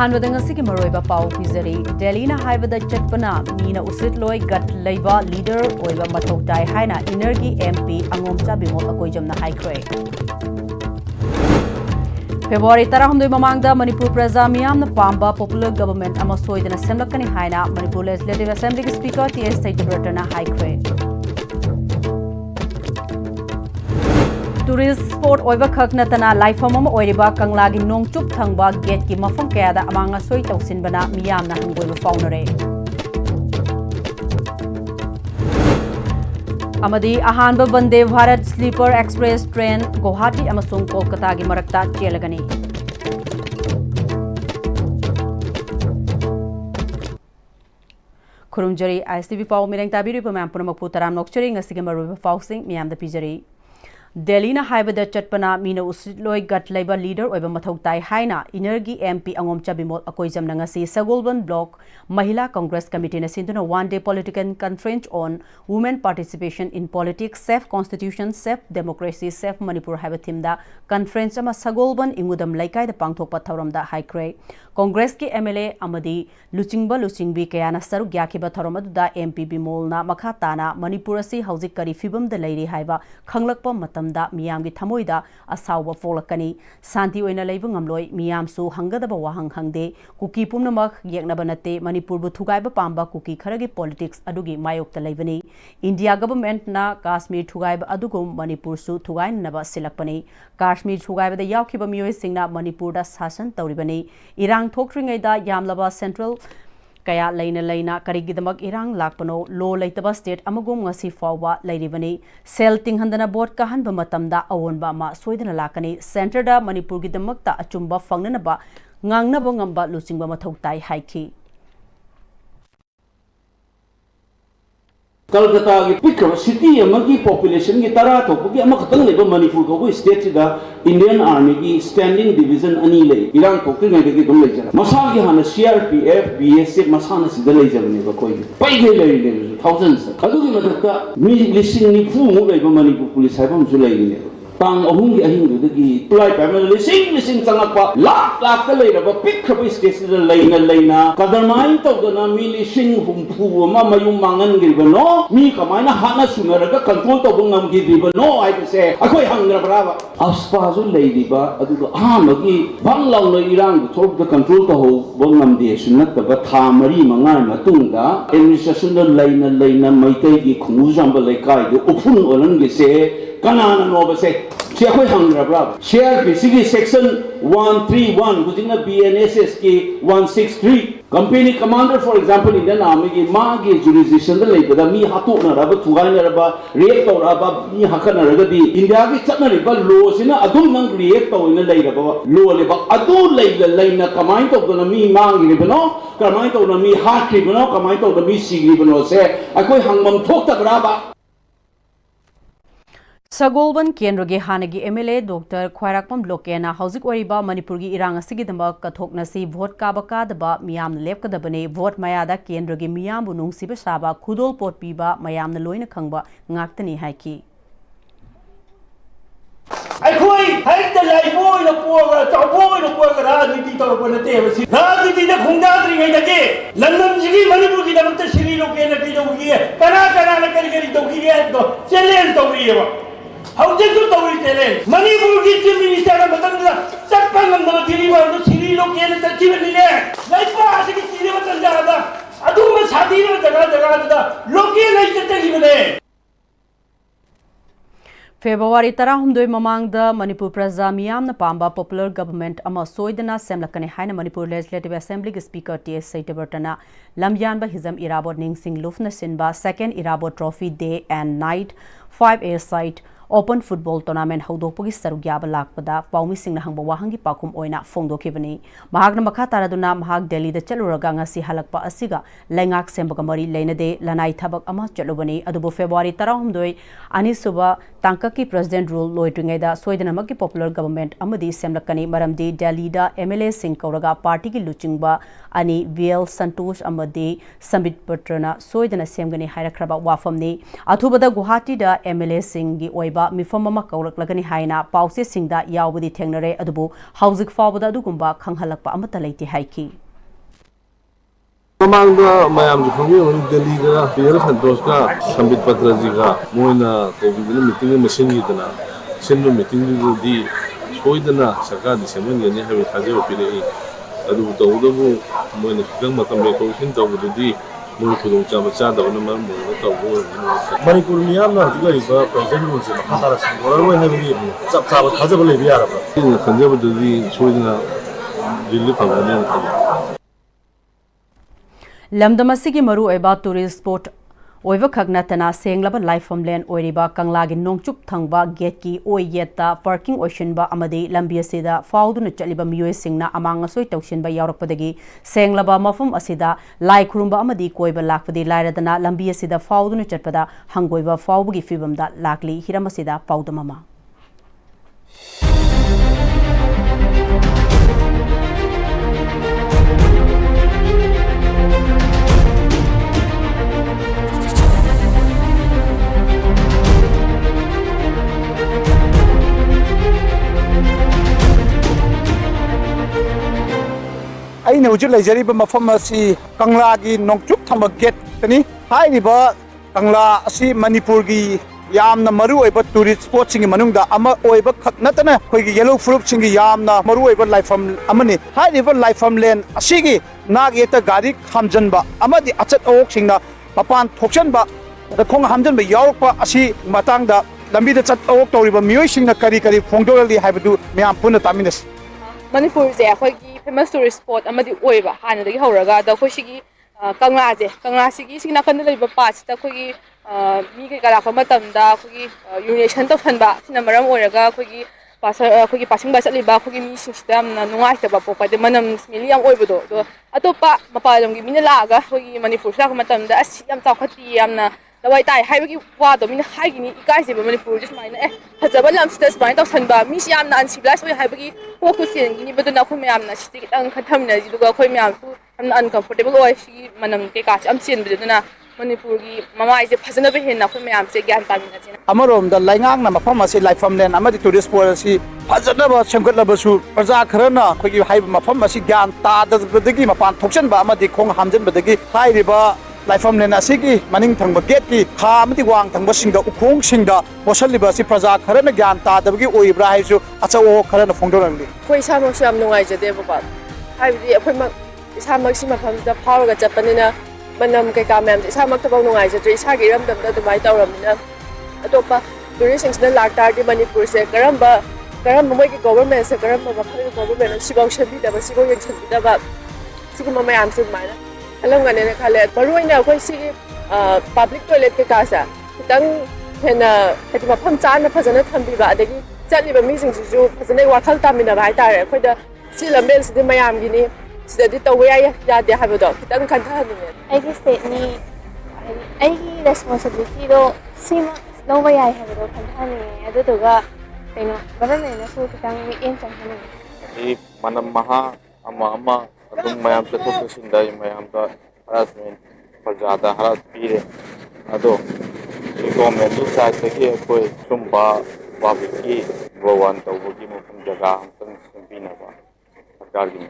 अहानबदंग असि की मरोइबा पाउ पिजरी दिल्ली ना हाइबदा चटपना मीना उसित लोय गट लेबा लीडर ओइबा मथौ ताइ हाइना इनर्गी एमपी अंगोमचा बिमोल अकोइजमना हाइख्रे February 13 mamangda Manipur Praja miyamna pamba popular government ama soidana semlakani haina Manipur Legislative Assembly Speaker T.S. Saitabrata haikre Tourist sport oiba khaknatana laifam ama oiriba kanglagi nongchup thangba gate ki mafam kayada amanga soi tausinbana miyamna hangoiba faunare Amadi ahanba Vande Bharat Sleeper Express train Guwahati amasung Kolkata gi marakta chelagani Khurumjari ISTV pau mireng tabiri pamam punamakpu taram nokchari ngasigi maru fausing miyam da pijari Delhi na haibada chatpana mina usitloi gat laiba leader oiba mathau tai haina Energy MP angomcha bimol akoijam nangasi Sagolban Block Mahila Congress Committee na sinduna one day political conference on women participation in politics safe constitution safe democracy safe Manipur haiba thimda conference ama Sagolban ingudam laikai da pangthokpa thauramda haikre Congress ki MLA amadi luchingbi kayana saruk yakhiba thauramadu da MP bimol na makha tana Manipur asi hauzik kari fibam da lairi haiba khanglakpa matam da miyam gi thamoida asawba folakani santi oina leibu ngamloi miyam su hangadaba wahang hangde kuki pumnamak yeknaba nate Manipur bu thugaiba pamba kuki kharagi politics adugi mayokta leibani India government na Kashmir thugaiba adugum Manipur su thugainaba silakpani Kashmir thugaiba da yakhiba miyoi singna Manipur da sasan tawribani irang thokringai da yamlaba central Kaya laina karigidamak irang lakpano lo laitaba state amagum ngasi fawba lairibani sel tinghandana board kahanba matamda awonba ma soidana lakani center da Manipur gidamakta achumba fangnanaba ngangnaba ngamba lucingba mathau tai haiki Kolkata ki pikra city amagi population ki tara thopuki ama khatang leba Manipur ko state da Indian Army ki standing division ani lei irang thokri ngai de dum lei jara masa ki hana CRPF BSF masa na sida lei jara ne ba koi pai ge lei ne thousands adu ki mathakta mi listing ni fu mu lei ba Manipur police haibam su lei ne Pang ahung ki ahing du ki tulai pamel lising changakpa lak ka lei ra ba pikra state da leina kadarmai to na mi lising humpu ma mayum mangan gi ba no mi kamaina hana sunaraga control to bungam gi di ba no I say akoi hangra brava aspa zu lei di ba adu amagi banglaw no irang thok the control to ho bungam de sunat ba tha mari mangai matung da administration da leina maitai gi khungu jamba lai kai do upun olang gi se kanana no ba se che khoi hangra brava share basically section 131 bujina BNSS ki 163 company commander for example Indian Army ki ma ki jurisdiction da leibada mi hatu na raba thugai na raba react to raba mi hakana raga di India ki chatna riba law sina adum nang react to ina lei raba law leba adu leina kamai to na mi mang ri bano kamai to na mi hat ri bano kamai to na mi sig ri bano se akoi hangmam thok ta raba Sagolban Kenroge Hanagi MLA Dr. Khwairakpam Lokena Hauzik Wariba Manipur gi irang asigi damba kathoknasi vote kabaka daba miyam lepkadabane vote mayada Kenroge miyam bunung siba saba khudol pot piba mayam na loina khangba ngaktani haiki Aikoi haita lai boy na puaga chawboy na puaga rajniti to ko na te basi rajniti da khungdadri ngai da ke London jigi Manipur gi damta Sri Lokena ki do gi kana na kari to gi to challenge to ri ba How did you do it? Manipur ki chief minister na matanda chakpan ng mga diliwa no Sri Lokena ta chief nile like pa asigi sire matanda da adu ma sati na jaga da Lokena ita gi bale February 13 mamangda Manipur Praja miyamna pamba popular government ama soidana semlakani haina Manipur Legislative Assembly Speaker T.S. Saitabrata lamyanba hizam irabot ningsing lufna sinba second irabot trophy day and night 5A site Open Football Tournament Hodokpagi Sarugyaba Lakpada Paumi Singna Hangba Wahangi Pakum Oina Fongdokibani Mahagna Makha Taraduna Mahag Delhi da Chaluraga ngasi halakpa asiga Lengak Sembaga Mari Leinade Lanai Thabak ama Chalubani Adubu February 13 Anisuba Tankaki President Rule Loitringeda Soidanamaki Popular Government Amadi Semlakani Maramdi Delhi da MLA Singh Kauraga Party ki Luchingba Ani VL Santosh Amadi Sambit Patrana Soidana Semgani Hairakhraba Wafamni Athubada Guwahati da MLA Singh gi oiba mifam ama kaulaklagani haina pause singda yaubadi thengnare adubu hauzik fawbada adugumba khanghalakpa amata leiti haiki Mamangda mayam ji khongi on Delhi ga Pierre Santos ka Sambit Patra ji ga moina COVID meeting machine gi dana sinno meeting di soidana sarkar di semen gani habi thaje opire adu tawdabu moina khidang matam be ko sin tawdu di mo khudong chaba cha da na mar mo tawbo Manipur miyam na ji ga iba president mo se makhatara sin gorar mo habi chap chaba thaje bole bi ara ba in khanje bu di soidana Delhi phagane Lamdamasigi maru oiba tourist spot oiva khagnatana senglaba life land oiriba kanglagi nongchup thangba gate ki oiyeta parking ocean ba amadi lambi asida fauduna chaliba miyoi singna amanga soi tawshin ba yaurappadagi senglaba mafum asida lai khurumba amadi koiba lakpadi lairadana lambi asida fauduna chatpada hangoiba faubugi fibamda lakli hiramasida paudamama I know you laser even pharmacy, Kanglagi, Nongchuk Tama get any high river, Kangla, see Manipuri, Yamna Maru, but tourist sports in Manunga, Ama Oiba Natana, yellow fruits in Yamna, Maru, life from Amani, high river life from Len, Asigi, Nageta Gari, Hamjanba, Amadi Achat Oakshinga, Papan Tokshanba, the Kong Hamjan, Yorpa, Asi, Matanga, Lamida Chat Oak, or even Muising the Kari, Fondorally have to do Miampuna Taminis. Manipur is a famous tourist spot amadi oiba hana dagi horaga da khoshigi kangla sigi sina kan leba pass ta khogi mi ke kala khama tamda khogi urination to phanba sina maram oiraga khogi passing ba saliba khogi mi system na nungai ta ba popa de manam smili yang oibodo do atopa mapalom gi mina laga khogi Manipur sa khama tamda as yam tawkhati yamna dawai tai haibagi wa do mina haigini ikaise ba Manipur just maina hajaba lam status bai taw sanba mi siam na uncivilized oi haibagi ko ku sen gini baduna khu mayam na sti kitang khathamna ji duga khoi mayam su amna uncomfortable oi si manam te ka am chen baduna Manipur gi mama ise phajana be hen na khu mayam se gyan tamina jina Amarom da Langang na mafam asi life from land amadi tourist spot asi phajana ba semgatlaba su praja kharana khogi haib mafam asi gyan ta da badagi mapan thoksan ba amadi khong hamjan badagi hai riba life from land asigi maning thangba gate ki kha amadi wang thangba singda ukhong singda posaliba si praja kharana gyan ta da bagi oi bra haisu acha o kharana phongdorangli koi samok sam nungai jade baba haibdi akhoi mak samak si mafam da phawga chapanina manam kai ka mem samak tabau nungai jade isagi ram dam da dumai tawramina atopa tourist sing na laktar di Manipur se karamba moi ki government se karamba makhali government sibau shabi da sigo yen shabi da ba siguma mayam se mai alam ngane na khale baruina akhoi si public toilet ke kasa tang hena heti mafam chana phajana thambi ba adagi chaliba mi sing ju phajana wakhal tamina ba haitare khoi da si lambel si mayam gini si da tawe ya de habado kitang kantha ni ai state ni ai responsibility do sima no way I have a company adu tuga government na su kitang mi in chamhani I manam maha ama adum mayam se to sinda mayam da harassment parjada harat pire ado government du sa se ke koi sumba babiki gowan to bugi mo jaga ham sambina ba sarkar gi me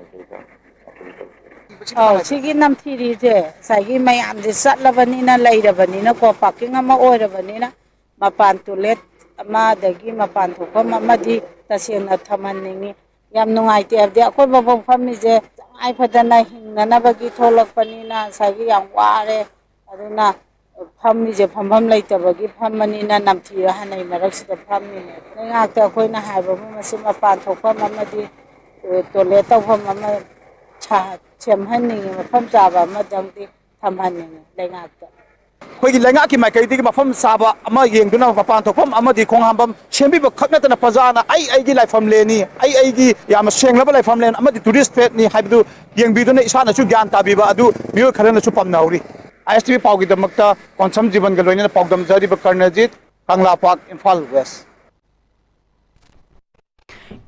sigi nam thiri je sagi mayam je satlabani na lairabani na ko parking ama oirabani na mapan toilet ama dagi mapan thokam amadi tasena thamanningi yam nungai te abde akoi babam fammi je ai phadana hinna bagi tholak panina sagi yam ware aduna fammi je phambam laitabagi phammani na namthi hanai marak sida phammi ne ngakta akoi na haiba masi mapan thokam amadi toilet tawham ama cha chemhanningi mafam chaba ama dangdi thamhanningi lengakta khogi lenga ki mai kai di mafam saba ama yengduna mapan thokam amadi khonghambam sembi ba khakna na pajana ai gi life from leni ai gi yam senglaba life from len amadi tourist spot ni haibdu yengbiduna isana chu gyan tabiba adu miyo kharana chu pamnauri ISTV pawgi damakta konsam jiban ga loina pawdam jari ba karnajit Kangla Park Imphal West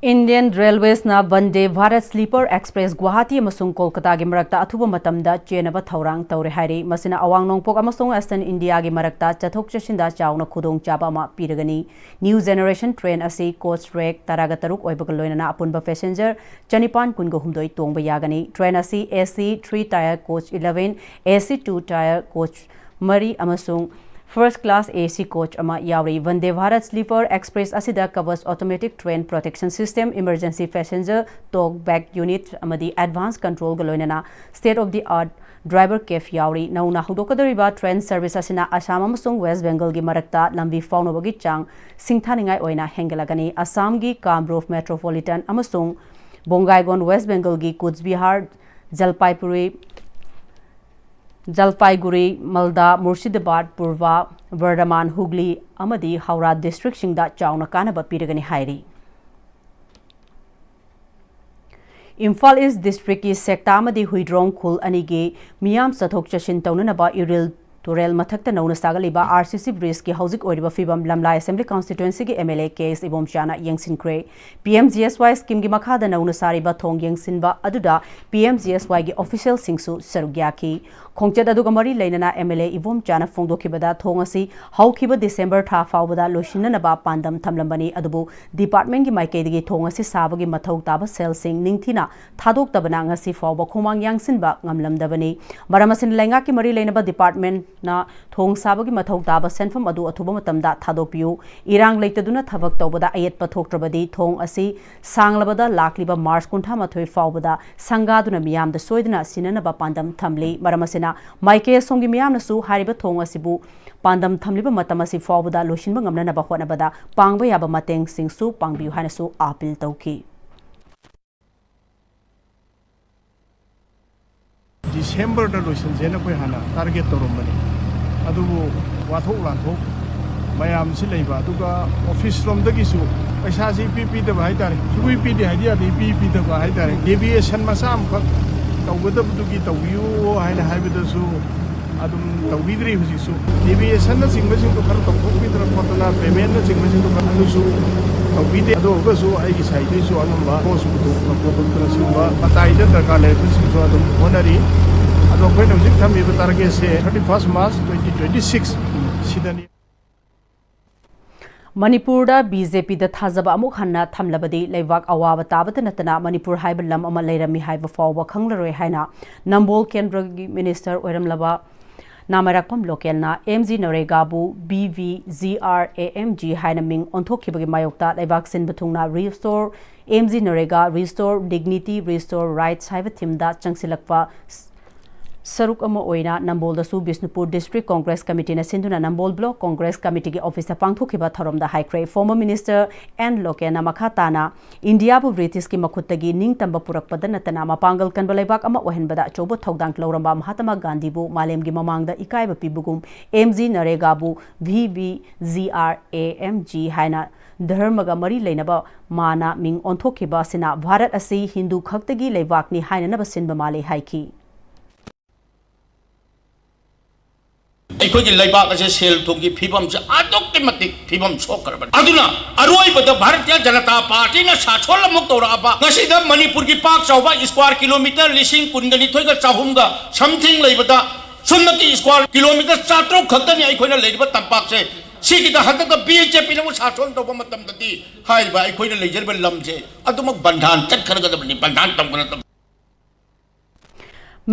Indian Railways na Vande Bharat Sleeper Express Guwahati amasung Kolkata gi marakta athuba matamda chenaba thaurang taure hairi masina awang nongpok amasung Eastern India gi marakta chathok chasinda chauna khudong chaba ma piragani New Generation Train asi coach track taraga taruk oibaga loinana apunba passenger chanipan kungo humdoi tongba yagani train asi AC 3 tier coach 11 AC 2 tier coach mari amasung First class AC coach ama yauri Vande Bharat Sleeper Express asida covers automatic train protection system, emergency passenger talk back unit amadi advanced control galoinana state of the art driver cafe yauri nauna hudokadoriba train service asina Assam amasung West Bengal gi marakta lambi faunobagi chang singthaningai oina hengelagani Assam gi Kamrup Metropolitan amasung Bongaigon West Bengal gi Coach Bihar Jalpaiguri, Malda, Murshidabad, Purva, Bardhaman, Hugli, Amadi, Howrah district singda chauna kanaba piragani hairi. Imphal East district is secta amadi huidrong khul anigi miyam sathok chashin taunanaba iril Turel mathakta nauna sagaliba RCC bridge ki haujik oiriba fibam lamla assembly constituency ki MLA case ibom chana yangsin kre PMGSY scheme gi makhada nauna sariba thong yangsinba aduda PMGSY gi official singsu sarugya ki khongchat aduga mari leinana MLA ibom chana phongdokhibada thong asi haukhiba December tha faubada loishinna ba pandam thamlambani adubu department gi maikei gi thong asi sabagi mathau taba sel sing ningthina thadok tabana ngasi fauba khomang yangsinba ngamlamdabani maramasin lenga ki mari leinaba department na thong sabagi mathau taba senfam adu athuba matamda thadokpiu irang leitaduna thabak tawbada ayet pathoktrabadi thong asi sanglabada lakliba March kuntha mathoi faubada sangaduna miyamda soidana sinana ba pandam thamli maramasina maike songi miyamna su hariba thong asibu pandam thamliba matamasi faubada loishinba ngamna ba honabada pangba yaba mateng singsu pangbiu hanasu appeal tawki December da loisan jena koi hana target toromani adubu wathok lanthok mayam si leiba aduga office rom da gisu paisa si pp da bai tare sugui pp de idea de pp da bai tare deviation masam khak tawgadab dugi tawiyu haina haibida su adum tawidri husi su deviation na singba sing to khar to khok bidra potana payment na singba sing to khar alu su tawide ado ga su ai gi sai de su anamba ko su to ko to singba patai da da ka le su su adum honari ado ko na jik tham iba target se 31st March 2026 sidani Manipur da BJP da thazaba amuk hanna thamlabadi leibak awaba tabata natana Manipur haiba lam ama leirami haiba fawba khanglaroi haina Nambol Kendra Minister oiramlaba namarakpam local na MG Naregabu BVZRAMG haina ming onthokhibagi mayokta leibak sin bathungna restore MG Narega restore dignity restore rights haiba thimda changsilakpa Saruk ama oina Nambol da su Bisnupur District Congress Committee na sinduna Nambol Block Congress Committee ki office pangthokhiba tharom da haikre former minister and lokena makhatana India bu British ki makhutagi ningtamba purakpada natana mapangal kanba leibak ama ohenbada chobo thogdang loramba Mahatma Gandhi bu malem gi mamangda ikaiba pibugum MG Narega bu VVZRAMG haina dharmaga mari leinaba mana ming onthokhiba sina Bharat asi Hindu khaktagi leibak ni haina na basinba male haiki ꯑꯩꯈꯣꯏꯒꯤ ꯂꯩꯕꯥꯛ ꯑꯁꯤ ꯁꯦꯜ ꯊꯨꯝꯒꯤ ꯐꯤꯕꯝꯁꯦ ꯑꯗꯨꯛꯀꯤ ꯃꯇꯤꯛ ꯐꯤꯕꯝ ꯁꯣꯛꯈ꯭ꯔꯕꯅꯤ ꯑꯗꯨꯅ ꯑꯔꯣꯏꯕꯗ ꯚꯥꯔꯇꯤꯌꯥ ꯖꯅꯇꯥ ꯄꯥꯔꯇꯤꯅ ꯁꯥꯁꯣꯜ ꯑꯃꯨꯛ ꯇꯧꯔꯛꯑꯕ ꯉꯁꯤꯗ ꯃꯅꯤꯄꯨꯔꯒꯤ ꯄꯥꯛ ꯆꯥꯎꯕ ꯁ꯭ꯀ꯭ꯋꯥꯔ ꯀꯤꯂꯣꯃꯤꯇꯔ 12,200 ꯁꯝꯊꯤꯡ ꯂꯩꯕꯗ ꯁꯨꯝꯅꯀꯤ ꯁ꯭ꯀ꯭ꯋꯥꯔ ꯀꯤꯂꯣꯃꯤꯇꯔ 700 ꯈꯛꯇꯅꯤ ꯑꯩꯈꯣꯏꯅ ꯂꯩꯔꯤꯕ ꯇꯝꯄꯥꯛꯁꯦ ꯁꯤꯒꯤꯗ ꯍꯟꯗꯛꯇ BJPꯅ ꯑꯃꯨꯛ ꯁꯥꯁꯣꯜ ꯇꯧꯕ ꯃꯇꯝꯗꯗꯤ ꯍꯥꯏꯔꯤꯕ ꯑꯩꯈꯣꯏꯅ ꯂꯩꯖꯔꯤꯕ ꯂꯝꯁꯦ ꯑꯗꯨꯃꯛ ꯕꯟꯙꯥꯟ ꯆꯠꯈ꯭ꯔꯒꯗꯕꯅꯤ ꯕꯟꯙꯥꯟ ꯇꯧꯒꯗꯕꯅꯤ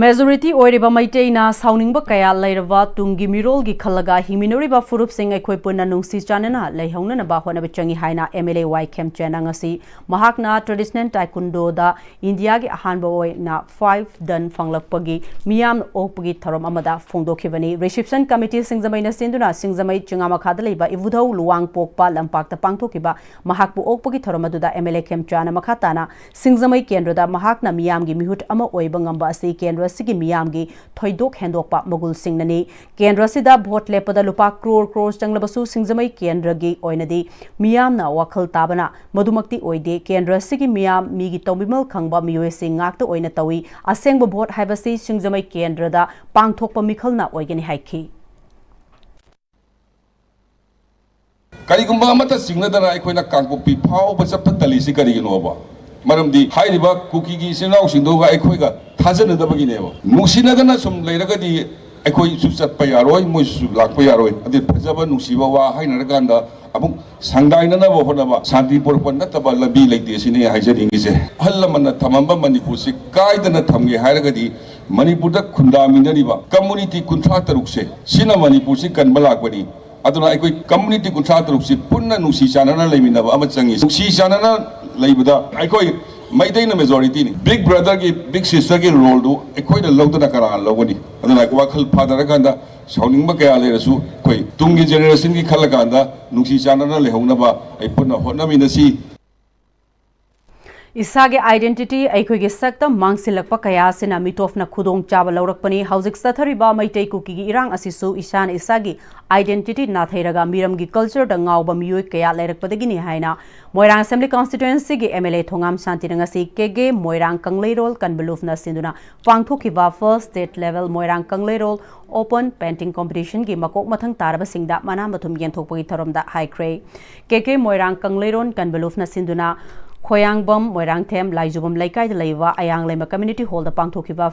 Majority oiriba maiteina sauningba kaya leiraba tungi mirolgi khalaga himinoriba furup sing ekhoi punna nungsi chanana leihauna ba hona changi haina MLA Y Kem Chena ngasi mahakna traditional taekwondo da India gi ahanba oina 5 dan fanglakpagi miyam okpagi tharom amada phongdokhibani reception committee singzamaina sinduna singzamai chingama khada leiba ivudhau luwang pokpa lampak ta pangthokiba mahakpu okpagi tharom aduda MLA Kem Chena makhatana singzamai kendra da mahakna miyam gi mihut ama oiba ngamba asi kendra sigi miyamgi thoidok hendokpa mogul singnani kendra sida vote lepada lupa crore changlabasu singzamai kendra gi oinadi miyamna wakhal tabana madumakti oide kendra sigi miyam migi tobimal khangba miyoe sing ngakta oina tawi asengba vote haibasi singzamai kendra da pangthokpa mikhalna oigani haiki ꯀꯔꯤꯒꯨꯝꯕ ꯑꯃꯠꯇ ꯆꯤꯡꯅꯗꯅ ꯑꯩꯈꯣꯏꯅ ꯀꯥꯡꯄꯣꯛꯄꯤ ꯐꯥꯎꯕ ꯆꯠꯄ ꯇꯜꯂꯤꯁꯤ ꯀꯔꯤꯒꯤꯅꯣꯕ ꯃꯔꯝꯗꯤ ꯍꯥꯏꯔꯤꯕ ꯀꯨꯀꯤꯒꯤ ꯏꯆꯤꯟ ꯏꯅꯥꯎꯁꯤꯡꯗꯨꯒ ꯑꯩꯈꯣꯏꯒ ꯊꯥꯖꯅꯗꯕꯒꯤꯅꯦꯕ ꯅꯨꯡꯁꯤꯅꯒꯅ ꯁꯨꯝ ꯂꯩꯔꯒꯗꯤ ꯑꯩꯈꯣꯏꯁꯨ ꯆꯠꯄ ꯌꯥꯔꯣꯏ ꯃꯣꯏꯁꯨ ꯂꯥꯛꯄ ꯌꯥꯔꯣꯏ ꯑꯗꯨ ꯐꯖꯕ ꯅꯨꯡꯁꯤꯕ ꯋꯥ ꯍꯥꯏꯅꯔꯀꯥꯟꯗ ꯑꯃꯨꯛ ꯁꯪꯗꯥꯏꯅꯅꯕ ꯍꯣꯠꯅꯕ ꯁꯥꯟꯇꯤ ꯄꯨꯔꯛꯄ ꯅꯠꯇꯕ ꯂꯝꯕꯤ ꯂꯩꯇꯦ ꯁꯤꯅꯦ ꯍꯥꯏꯖꯅꯤꯡꯉꯤꯁꯦ ꯑꯍꯜ ꯂꯃꯟꯅ ꯊꯝꯃꯝꯕ ꯃꯅꯤꯄꯨꯔꯁꯤ ꯀꯥꯏꯗꯅ ꯊꯝꯒꯦ ꯍꯥꯏꯔꯒꯗꯤ ꯃꯅꯤꯄꯨꯔꯗ ꯈꯨꯟꯗꯥꯃꯤꯟꯅꯔꯤꯕ ꯀꯝꯃꯨꯅꯤꯇꯤ 63ꯁꯦ ꯁꯤꯅ ꯃꯅꯤꯄꯨꯔꯁꯤ ꯀꯟꯕ ꯂꯥꯛꯄꯅꯤ ꯑꯗꯨꯅ ꯑꯩꯈꯣꯏ ꯀꯝꯃꯨꯅꯤꯇꯤ 63ꯁꯤ ꯄꯨꯟꯅ ꯅꯨꯡꯁꯤ ꯆꯥꯟꯅꯅ ꯂꯩꯃꯤꯟꯅꯕ ꯑꯃ ꯆꯪꯉꯤ ꯅꯨꯡꯁꯤ ꯆꯥꯟꯅꯅ ꯂꯩꯕꯗ ꯑꯩꯈꯣꯏ ꯃꯩꯇꯩꯅ ꯃꯦꯖꯣꯔꯤꯇꯤꯅꯤ ꯕꯤग ꯕ꯭ꯔꯗꯔꯒꯤ ꯕꯤग ꯁꯤꯁꯇꯔꯒꯤ ꯔꯣꯜꯗꯨ ꯑꯩꯈꯣꯏꯅ ꯂꯧꯗꯅ ꯀꯅꯥꯅ ꯂꯧꯒꯅꯤ ꯑꯗꯨꯅ ꯋꯥꯈꯜ ꯐꯥꯗꯔꯀꯥꯟꯗ ꯁꯥꯎꯅꯤꯡꯕ ꯀꯌꯥ ꯂꯩꯔꯁꯨ ꯑꯩꯈꯣꯏ ꯇꯨꯡꯒꯤ ꯖꯦꯅꯦꯔꯦꯁꯟꯒꯤ ꯈꯜꯂꯀꯥꯟꯗ ꯅꯨꯡꯁꯤ ꯆꯥꯟꯅꯅ ꯂꯩꯍꯧꯅꯕ ꯑꯩ ꯄꯨꯟꯅ ꯍꯣꯠꯅꯃꯤꯟꯅꯁꯤ Isage identity ꯑꯩꯈꯣꯏꯒꯤ ꯁꯛꯇꯝ ꯃꯥꯡꯁꯤꯜꯂꯛꯄ ꯀꯌꯥ ꯑꯁꯤꯅ ꯃꯤꯇꯣꯞꯅ ꯈꯨꯗꯣꯡꯆꯥꯕ ꯂꯧꯔꯛꯄꯅꯤ ꯍꯧꯖꯤꯛ ꯆꯠꯊꯔꯤꯕ ꯃꯩꯇꯩ ꯀꯨꯀꯤꯒꯤ ꯏꯔꯥꯡ ꯑꯁꯤꯁꯨ ꯏꯁꯥꯅ ꯏꯁꯥꯒꯤ identity ꯅꯥꯊꯩꯔꯒ ꯃꯤꯔꯝꯒꯤ ꯀꯜꯆꯔꯗ ꯉꯥꯎꯕ ꯃꯤꯑꯣꯏ ꯀꯌꯥ ꯂꯩꯔꯛꯄꯗꯒꯤꯅꯤ ꯍꯥꯏꯅ ꯃꯣꯏꯔꯥꯡ ꯑꯦꯁꯦꯝꯕ꯭ꯂꯤ ꯀꯟꯁꯇꯤꯇꯨꯑꯦꯟꯁꯤꯒꯤ MLA ꯊꯣꯉꯥꯝ ꯁꯥꯟꯇꯤꯅ ꯉꯁꯤ ꯀꯦꯒꯦ ꯃꯣꯏꯔꯥꯡ ꯀꯪꯂꯩꯔꯣꯜ ꯀꯟꯕꯂꯨꯐꯅ ꯁꯤꯟꯗꯨꯅ ꯄꯥꯡꯊꯣꯛꯈꯤꯕ first state level Moirang Kangleirol open painting competition की मकोक मथंग तारबसिंगदा मना मथुम येंथोकपगी थरोमदा हाइख्रे केके मोइरांग कंगलेरोन कनबलुफना सिंदुना खोयांगबम मोइरांगथेम लाइजुबम लैकाइद लैवा अयांगलेम कम्युनिटी हॉल दा पांगथोखिबा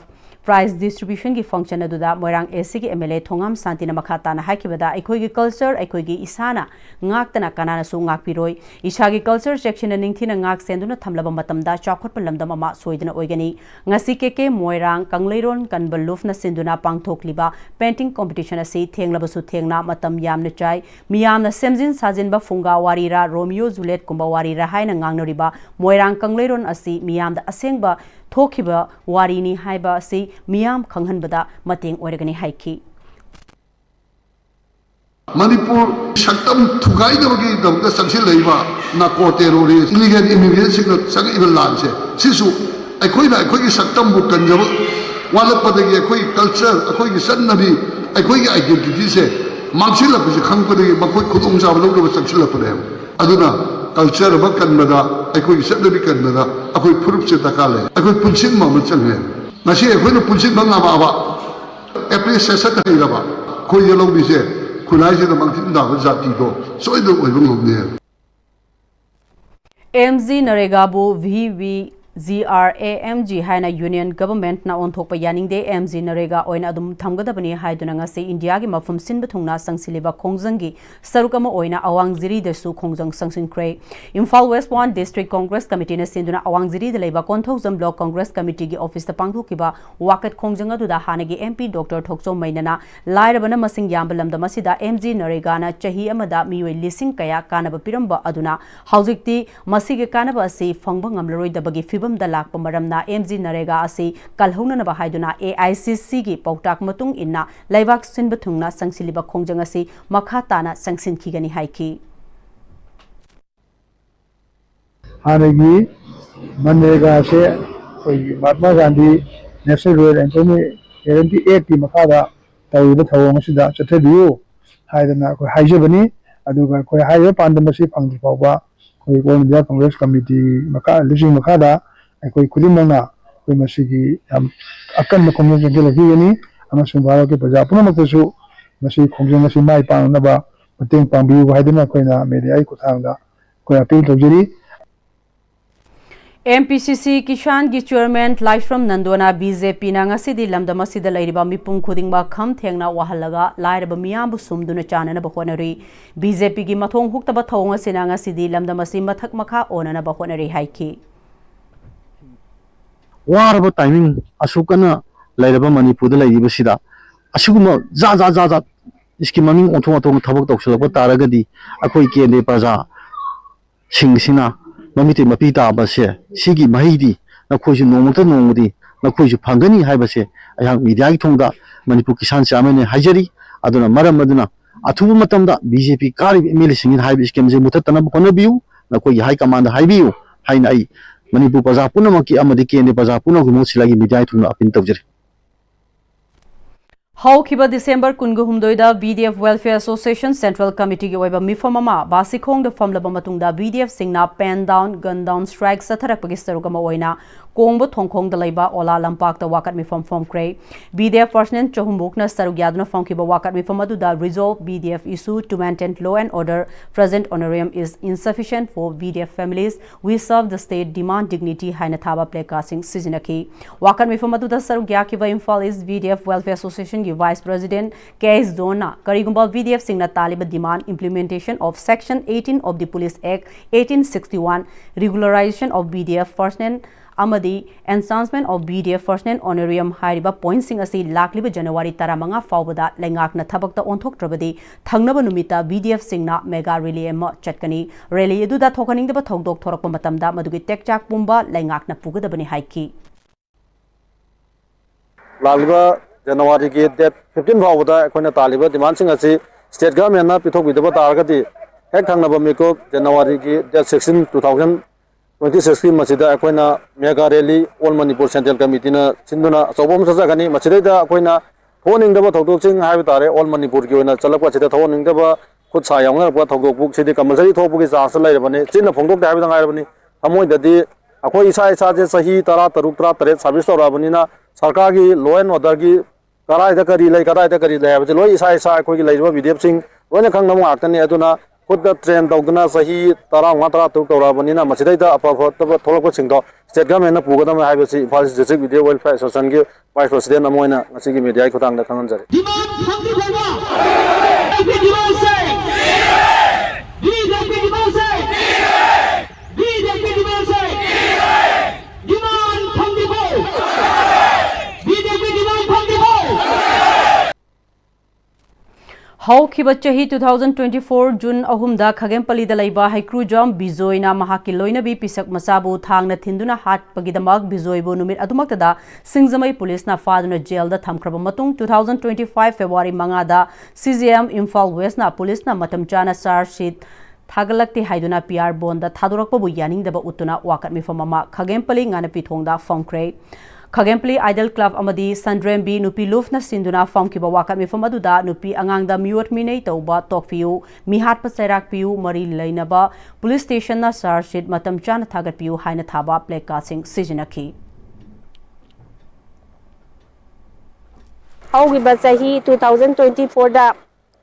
प्राइज डिस्ट्रीब्यूशन की फंक्शन अदुदा मोइरांग एसी की MLA थोंगाम शांतिना मखाताना हाइखिबदा अखोइगी कल्चर अखोइगी इसाना ngakतना कनानासु ngakपिरोय इसागी कल्चर सेक्शन निंगथिना ngak सेंदुना थमलबा मतमदा चाखोटप लमदम अमा सोइदना ओइगनी ngasi केके मोइरांग कंगलेरोन कनबलुफना सिंदुना पांगथोखलिबा पेंटिंग कॉम्पिटिशन असि थेंगलबसु थेंगना मतम यामना चाइ मियामना सेमजिन साजिनबा फुंगा वारीरा रोमियो जुलियट कुंबा वारीरा हाइना ngangnoriba मोइरांग कंगलेरोन असि मियामदा असेंगबा थोखिबा वारीनी हाइबा असि मियाम खंगहनबदा मतेंग ओइरगनी हाइखी मणिपुर शक्तम थुगाइदबगी दमदा संगसिल लैबा नाको टेरोरिस्ट इलीगल इमिग्रेंट्स सिंग संगिबा लानसे सिसु अखोइना अखोइगी शक्तम बु कंजब वालपदगी अखोइ कल्चर अखोइगी सन्नबी अखोइगी आइडेंटिटी से मांगसिलपसे खंगपदगी मखोइ खुदोंग जाब लौदब संगसिलपदे अदुना कल्चर अब कन्बदा अखोइगी सन्नबी कन्बदा अखोइ फुरुपसे तकाले अखोइ पुनसिन मम चंगे नसी अखोइना पुनसिन बंगाबा एप्रिसिएशन हैरबा खोइ लौबिसे खुनाइसे द मंगथिन दाब जाति दो सोइदो ओइबं लौने MG नरेगाबु VVGRAMG हाइना यूनियन गवर्नमेंट ना ओंथोकपा यानिंगदे MG नरेगा ओइना अदुम थमगदबनी हाइदुना ngasi इंडिया की मफम सिनब थुंगना संगसिलिबा खोंजंगी सरुकमा ओइना अवांगजिरी दसु खोंजंग संगसिनख्रे Imphal west 1 district Congress committee ने सिंदुना अवांगजिरी द लेबा कोंथौजम ब्लॉक कांग्रेस कमिटी की ऑफिस द पांगथोकिबा वाकत खोंजंग अदुदा हानगी MP डॉक्टर थोकचो मैनना लाइरबना मसिंग यामबलमदा मसिदा MG नरेगा ना चही अमदा मियोय लिसिंग कया कानब पिरंबा अदुना हौजिकती मसिगे कानब असि फंगबा ngamlaroi दा लाकपा मरमना MG नरेगा असि कलहौननबा हाइदुना AICC की पौटाक मतुंग इन्ना लैबाक सिनब थुंगना संगसिलिबा खोंजंग असि मखा ताना संगसिनखिगनी हाइखी हानगी मनरेगा से Mahatma Gandhi national rural employment guarantee act की मखादा तौरिबा थौरम असिदा चथबियु हाइदना कोइ हाइजबनी अदुगा कोइ हाइबा पांदमसि फंगदि फावबा कोइ ऑल इंडिया कांग्रेस कमिटी मखा लिसिंग मखादा कोई खुदिमना कोई मसिगी हम अकन खोंजंग गेलगिनी अमसुंग भारत के प्रजा पुनमतसु मसि खोंजंग असि माइ पांगनबा मतेंग पांबियु हाइदना कोइना मीडिया खुथांगदा कोइ अपील तौजरी MPCC किसान की चेयरमैन लाइफ्रम नंदोना BJP ना ngasi lamdam asida lairiba mipum khudingba kham thengna wahalaga lairaba miyambu sumduna chanana bahonari BJP की मथोंग हुक्तबा थौंग असि ngasi lamdam asi mathak makha onana bahonari haiki वारब टाइमिंग असुकना लाइरबा मणिपुर द लाइरिबसिदा असुगुम जा जा जा जा इसकी ममिंग ओथों ओथों थबक तौसलबा तारगदी अखोइ केने प्रजा सिंगसिना ममिते मपी ताबसे सिगी महिदी नखोइसु नोंगत नोंगदी नखोइसु फंगनी हाइबसे अयां मीडिया की थोंदा मणिपुर किसान चामेने हाइजरी अदुना मरम अदुना अथुबु मतमदा BJP कारी MLA सिंगिन हाइब स्कीम जे मुथतना होनबियु नखोइ हाई कमांड हाइबियु हाइना आई मणिपुर प्रजा पुनमकी अमदि केने प्रजा पुनगु मोसिलागी मीडिया थुना अपिन तौजरी हौखिबा दिसंबर कुनगु हुमदोइदा BDF welfare association central committee की ओइबा मिफममा बासिखोंग द फमलबा मतुंगदा BDF सिंगना pen down gun down strike सथरकपगी सरुगमा ओइना Kongbo Thongkhong da laiba Ola Lampak da wakat mifam phomkre BDF personnel chohumbukna saruk yaduna phomkiba wakat mifam aduda resolve BDF issue to maintain law and order present honorarium is insufficient for BDF families. We serve the state, demand dignity haina thaba placasing sizinaki wakat mifam aduda saruk yakiba Imphal East BDF Welfare Association ki Vice President KS Dona karigumba BDF singna taliba demand implementation of Section 18 of the Police Act 1861 regularization of BDF personnel Amadi enhancement of BDF personnel honorarium hairiba point sing asi lakliba January taramanga fawbada lengakna thabakta onthoktrabadi thangnaba numita BDF singna mega rally ema chatkani rally eduda thokaningdaba thogdok thorakpa matamda madugi tekchak pumba lengakna pugadabani haiki lakliba January ki date 15 fawbada ekhoina taliba demand sing asi state government na pithok bidaba targati hek thangnaba miko January ki date 16 2026 masida akoina mega rally all Manipur Central Committee na sinduna sobom sajagani masida da akoina thoning daba thogdok sing haiba tare all Manipur ki oina chalakwa sida thoning daba khut sa yaungna ba thogdok buk sidi compulsory thobu ki chance lai rabani chin phongdok da haiba ngai rabani amoi dadi akoi isa isa je sahi tara taruk tara tare service tora bani na sarkar ki law and order ki karai da kari lai haiba loi isa isa akoi ki lai ba BDF sing loina khang namu aktani aduna खुद train तौदना सही तरा तरा तुक तौरबनीना मसिदैदा अफब थोलक सिंगदो स्टेट गवर्नमेंट पुगदम हाइबसी Imphal district video welfare association के वाइस प्रेसिडेंट अमोइना ngasi की मीडिया खुदांग दा खंगनजरे Haukiba chahi 2024 June ahumda Khagempali da laiba Haikru Jam Bizoina mahaki loinabi pisak masabu thangna thinduna hat pagidamak Bizoibu numit adumakta da Singzamai police na faduna jail da thamkraba matung 2025 February mangada CGM Imphal West na police na matam chana charge sheet Thagalakti haiduna PR bond da thadurakpabu yaningdaba utuna wakat mifamama Khagempali ngana pithongda phongkre Khagempli Idol Club amadi Sandrembi nupi lufna sinduna famkiba wakat mifam aduda nupi angangda miwat minei tauba tokfiu mihat pasairak piu mari lainaba police station na charge sheet matam chana thagat piu haina thaba placasing sizinaki Haugiba chahi 2024 da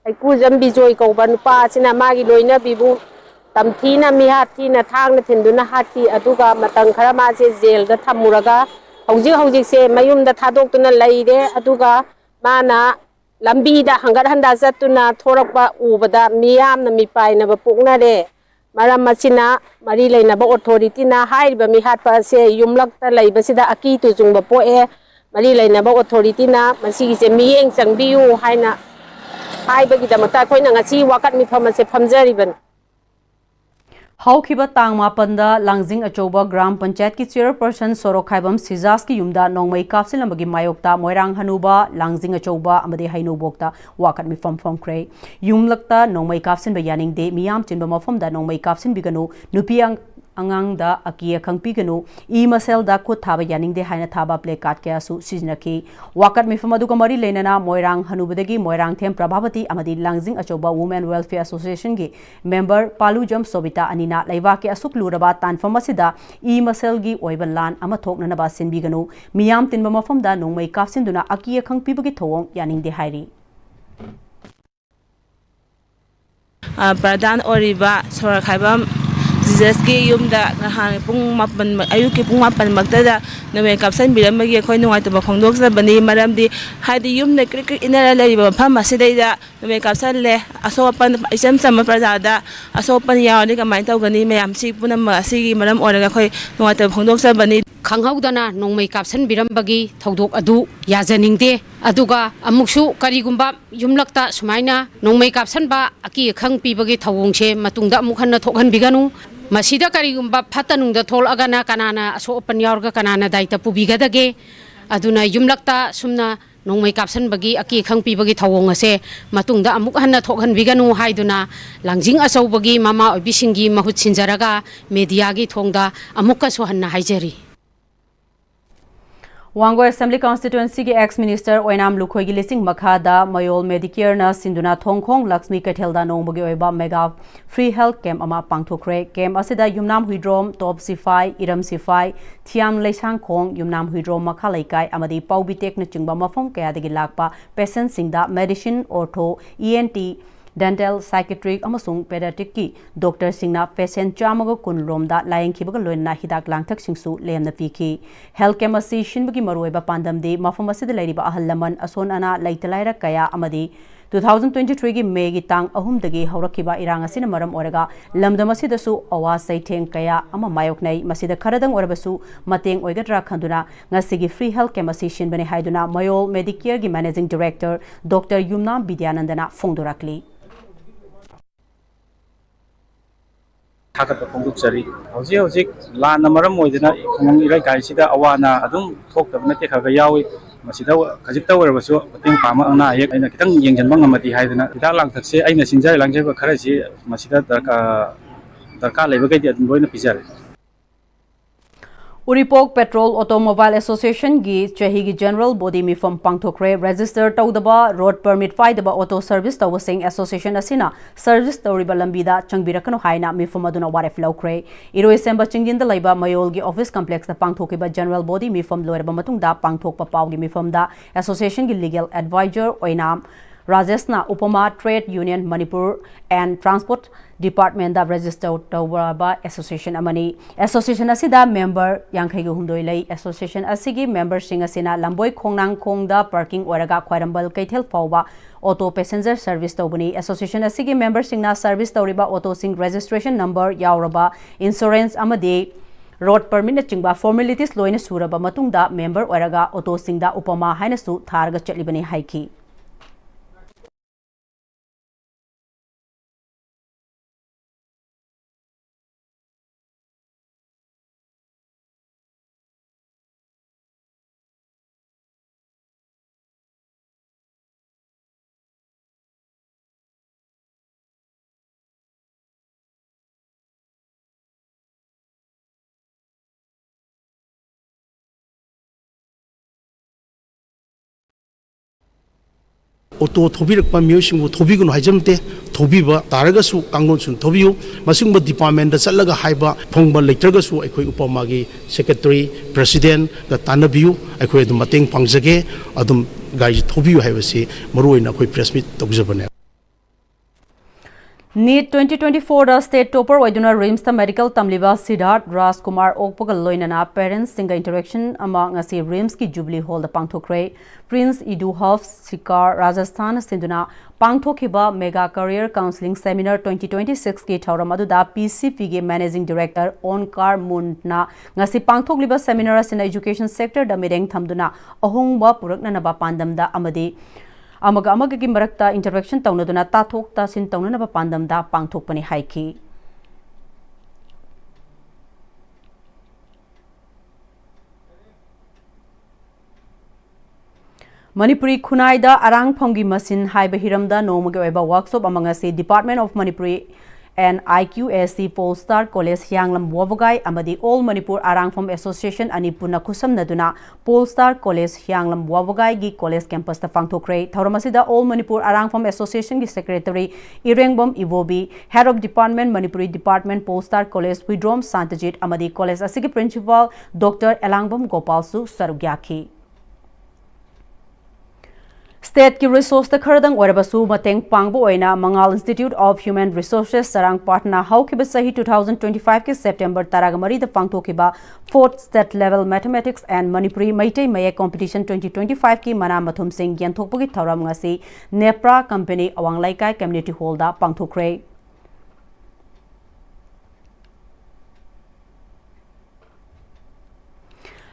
Haikru Jam Bijoi kauba nupa asina magi loina bibu tamthina mihatina thangna thinduna hati aduga matang khara ma se jail da thamuraga Hojik se mayum da thadok tuna laide aduga mana lambi da hangar handa zatuna thorakpa ubada miyam na mipai na bapukna re maram masina mari laina ba authority na haiba mi hatpa se yumlak ta laiba sida aki tu jung ba poe mari laina ba authority na masigi se miyeng changbiu haina haiba gi da mata khoina ngasi wakat mi phama se phamjari ban Haukiba tangma panda Langjing Achoba Gram Panchayat ki chairperson Sorokhaibam Sizas ki yumda nongmai kapsilamagi mayokta Moirang Hanuba Langjing Achoba amade Hainu Bokta wakat mi fam kre yumlakta nongmai kapsin bayaning de miyam chinba mafam da nongmai kapsin biganu nupiang angang da akia khangpiganu e masel da khut thaba yaning de haina thaba play card kya su siznaki wakat mi famadu kamari lenana Moirang Hanubadagi Moirang Them Prabhavati amadi Langjing Achoba Women Welfare Association gi member Palujam Sobita anina laiwa ke asuk luraba tanfam asida e masel gi oiban lan ama thokna na ba sinbiganu miyam tinba mafam da nongmai kapsin duna akia khangpibagi thowong yaning de hairi Pradhan Oriba Sorokhaibam Zizaski yumda nahan pung mapan ayuki pung mapan magdada na may kapsan bilang magi ako'y nung ito bakongdok sa bani maramdi hadi yum na krik inalala iba pama sidayda na may kapsan le asopan isam sama prasada asopan yaw ni kamay tao gani may amsik po na masigi maram oraga ako'y nung ito bakongdok sa bani Khanghaudana nongmai kapsan birambagi thodok adu yajaningde aduga amuksu karigumba yumlakta sumaina nongmai kapsan ba aki khang pibagi thawongse matungda amukhanna thokhan biganu masida karigumba phatanungda tholagana kanana aso open yaurga kanana daita pubigadage aduna yumlakta sumna nongmai kapsan bagi aki khang pibagi thawong ase matungda amukhanna thokhan biganu haiduna Langjing Achaubagi mama obisingi mahut sinjaraga media gi thongda amukka sohanna haijari Wango Assembly Constituency ki ex-minister Oinam Lukhoi gi lising makhada Mayol Medicare na Sinduna Thongkhong Lakshmi Kaithelda Nongbogi oiba mega free health camp ama pangthokre camp asida Yumnam Huidrom Top Sifai Iram Sifai Thiam Leisang Khong Yumnam Huidrom makha laikai amadi Paubitek na chingba mafom kaya dagi lakpa patient singda medicine ortho ENT dental psychiatric amasung pediatric ki doctor singna patient chamago kun romda laying khibaga loina hidak langthak singsu lemna piki health camp asi shinbagi maroiba pandam de mafam asida lairiba ahallaman ason ana laitalaira kaya amadi 2023 gi May gi tang ahum dagi haurakhiba irang asina maram oraga lamdam asida su awa saitheng kaya ama mayoknai masida kharadang orabasu mateng oigadra khanduna ngasigi free health camp asi shinbani haiduna Mayol Medicare gi managing director Dr. Yumna Bidyanandana phongdorakli Hakat pangduk sari. Hauji lan namaram moidina kung irai kaisida awana adum thok tabna te khaga yawi masida khajik taw rabasu pateng pama angna ayek aina kitang yengjan bang amati haidina ida lang thakse aina sinjai langjai ba khara si masida darka leba gai adum loina pijare Uripok Petrol Automobile Association gi chahi gi General Body Mifam Pangthokre register tawdaba road permit faidaba auto service tawsing association asina service tawriba lambida changbirakano haina mifam aduna waref lawkre iroi semba chingjin da laiba Mayol gi office complex da pangthokiba General Body Mifam loiraba matungda pangthokpa pawgi mifam da association gi legal advisor oinam Rajesna Upama Trade Union Manipur and Transport Department da register tawaba association amani association asida member yankhai gi hundoi lei association asigi member sing asina lamboi khongnang khongda parking oraga khwairambal kaithel pawba auto passenger service tawbani association asigi member singna service tawriba auto sing registration number yauraba insurance amadi road permit na chingba formalities loina suraba matungda member oraga auto singda upama haina su tharga chatlibani haiki auto thobirak pa myosingu thobigunu haijamte thobiba taragasu kangonsun thobiyu masingba department da chalaga haiba phongba leitragasu aikoi upamagi secretary president da tanabiyu aikoi dum mateng pangjage adum gai thobiyu haibasi maruina koi press meet tawjabane NEET 2024 da state topper oiduna rims ta medical tamliba Siddharth Rajkumar okpagal loinana parents singa interaction among asi rims ki jubilee hall da pangthokre Prince Idu Hof Sikar Rajasthan sinduna pangthokiba mega career counseling seminar 2026 ki thauram da PCP ge managing director Onkar Mundna ngasi pangthokliba seminar asina education sector da mireng thamduna ahongba purakna na ba pandam da amadi amaga gi marakta interaction tawnaduna tathok ta sin tawnana ba pandam da pangthokpani haiki Manipuri khunai da arang phonggi machine haiba hiramda nomage oiba workshop amanga se Department of Manipuri and IQSC Polestar College Hyanglam Wawagai amadi All Manipur Arangphom Association Anipuna Kusam Naduna Polestar College Hyanglam Wawagai gi college campus ta pangthokre thauramasida All Manipur Arangphom Association gi secretary Irengbom Ivobi head of department Manipuri Department Polestar College Widrom Santajit amadi college asigi principal Dr. Elangbom Gopalsu Sarugyaki State ki resource ta kharadang orabasu mateng pangbo oina Mangal Institute of Human Resources sarang partner haukiba sahi 2025 ke September taragamari da pangthokiba 4th state level mathematics and Manipuri Maitai Maya competition 2025 ki mana mathum sing yanthokpagi thauram ngasi Nepra company awanglaikai community hall da pangthokre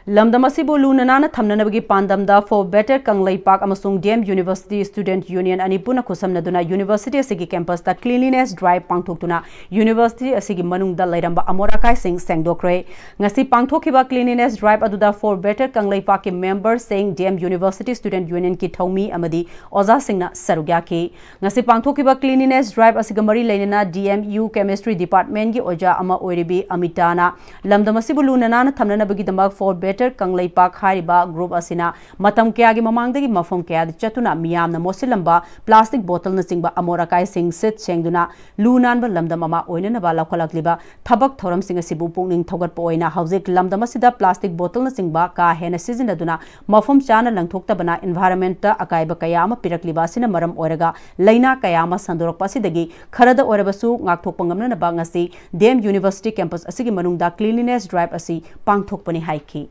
Lamdamasibu Lunana Thamnanabagi Pandamda for better Kanglai Park Amasung DM University Student Union Anipuna Kusamnaduna University Asigi campus da cleanliness drive pangthoktuna University Asigi Manungda Lairamba Amorakai Singh Sengdokre Ngasi pangthokiba cleanliness drive aduda for better Kanglai Park ki members saying DM University Student Union ki Thaumi Amadi Oza Singna Sarugyaki Ngasi pangthokiba cleanliness drive Asigamari Lainana DMU Chemistry Department ki Oja Ama Oiribi Amitana Lamdamasibu Lunana Thamnanabagi Dambak for better Greater Kanglaipak Hariba Group Asina Matam Kyagi Mamangdagi Mafam Kyad Chatuna Miyamna Mosilamba Plastic Bottle Nasingba Amorakai Sing Sit Sengduna Lunan Lamda Mama Oinaba Lakolakliba Tabak Thoram Sing Sibu Punging Togat Poina Hauzik Lamdamasida Plastic Bottle Nasingba Ka Hena Season Aduna Mafam Chana Langtokta Bana Environment Akaiba Kayama Pirakliba Sina Maram Oraga Laina Kayama Sandorok Pasidagi Karada Orabasu Ngaktopangamna Bangasi Dem University Campus Asigi Manungda Cleanliness Drive Asi Pangthokpani Haiki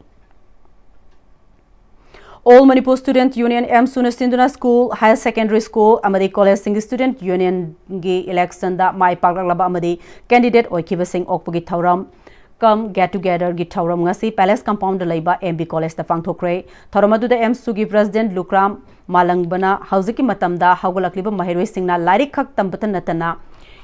All Manipur Student Union M Sunastinduna School Higher Secondary School Amadi College Sing Student Union Gi election da Mai Paglaba Amadi candidate Oikiba Sing Okpagi Thauram Come get together gi Thauram ngasi Palace Compound Laiba MB College da Pangthokre Thauramadu da M Sugi President Lukram Malangbana Hauziki Matamda Hagolakliba Mahiroi Singna Larik Khak Tambatan Natana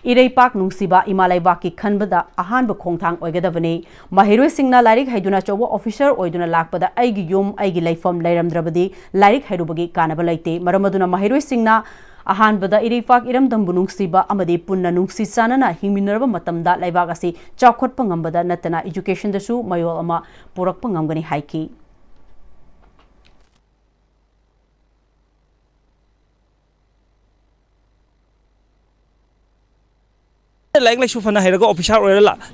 Iraipak Nungsiba Imalaibaki Khanbada Ahanba Khongthang Oigadavani Mahiroi Singna Larik Haiduna Chobo officer Oiduna Lakpada Aigi Yum Aigi Laifam Lairamdrabadi Larik Haidubagi Kanaba Laite Maramaduna Mahiroi Singna Ahanbada Iraipak Iramdam Nungsiba Amadi Punna Nungsi Sanana Himinerba Matamda Laibagasi Chakot Pangambada Natana Education Dasu Mayol Ama Purak Pangamgani Haiki Like Shufana Herago official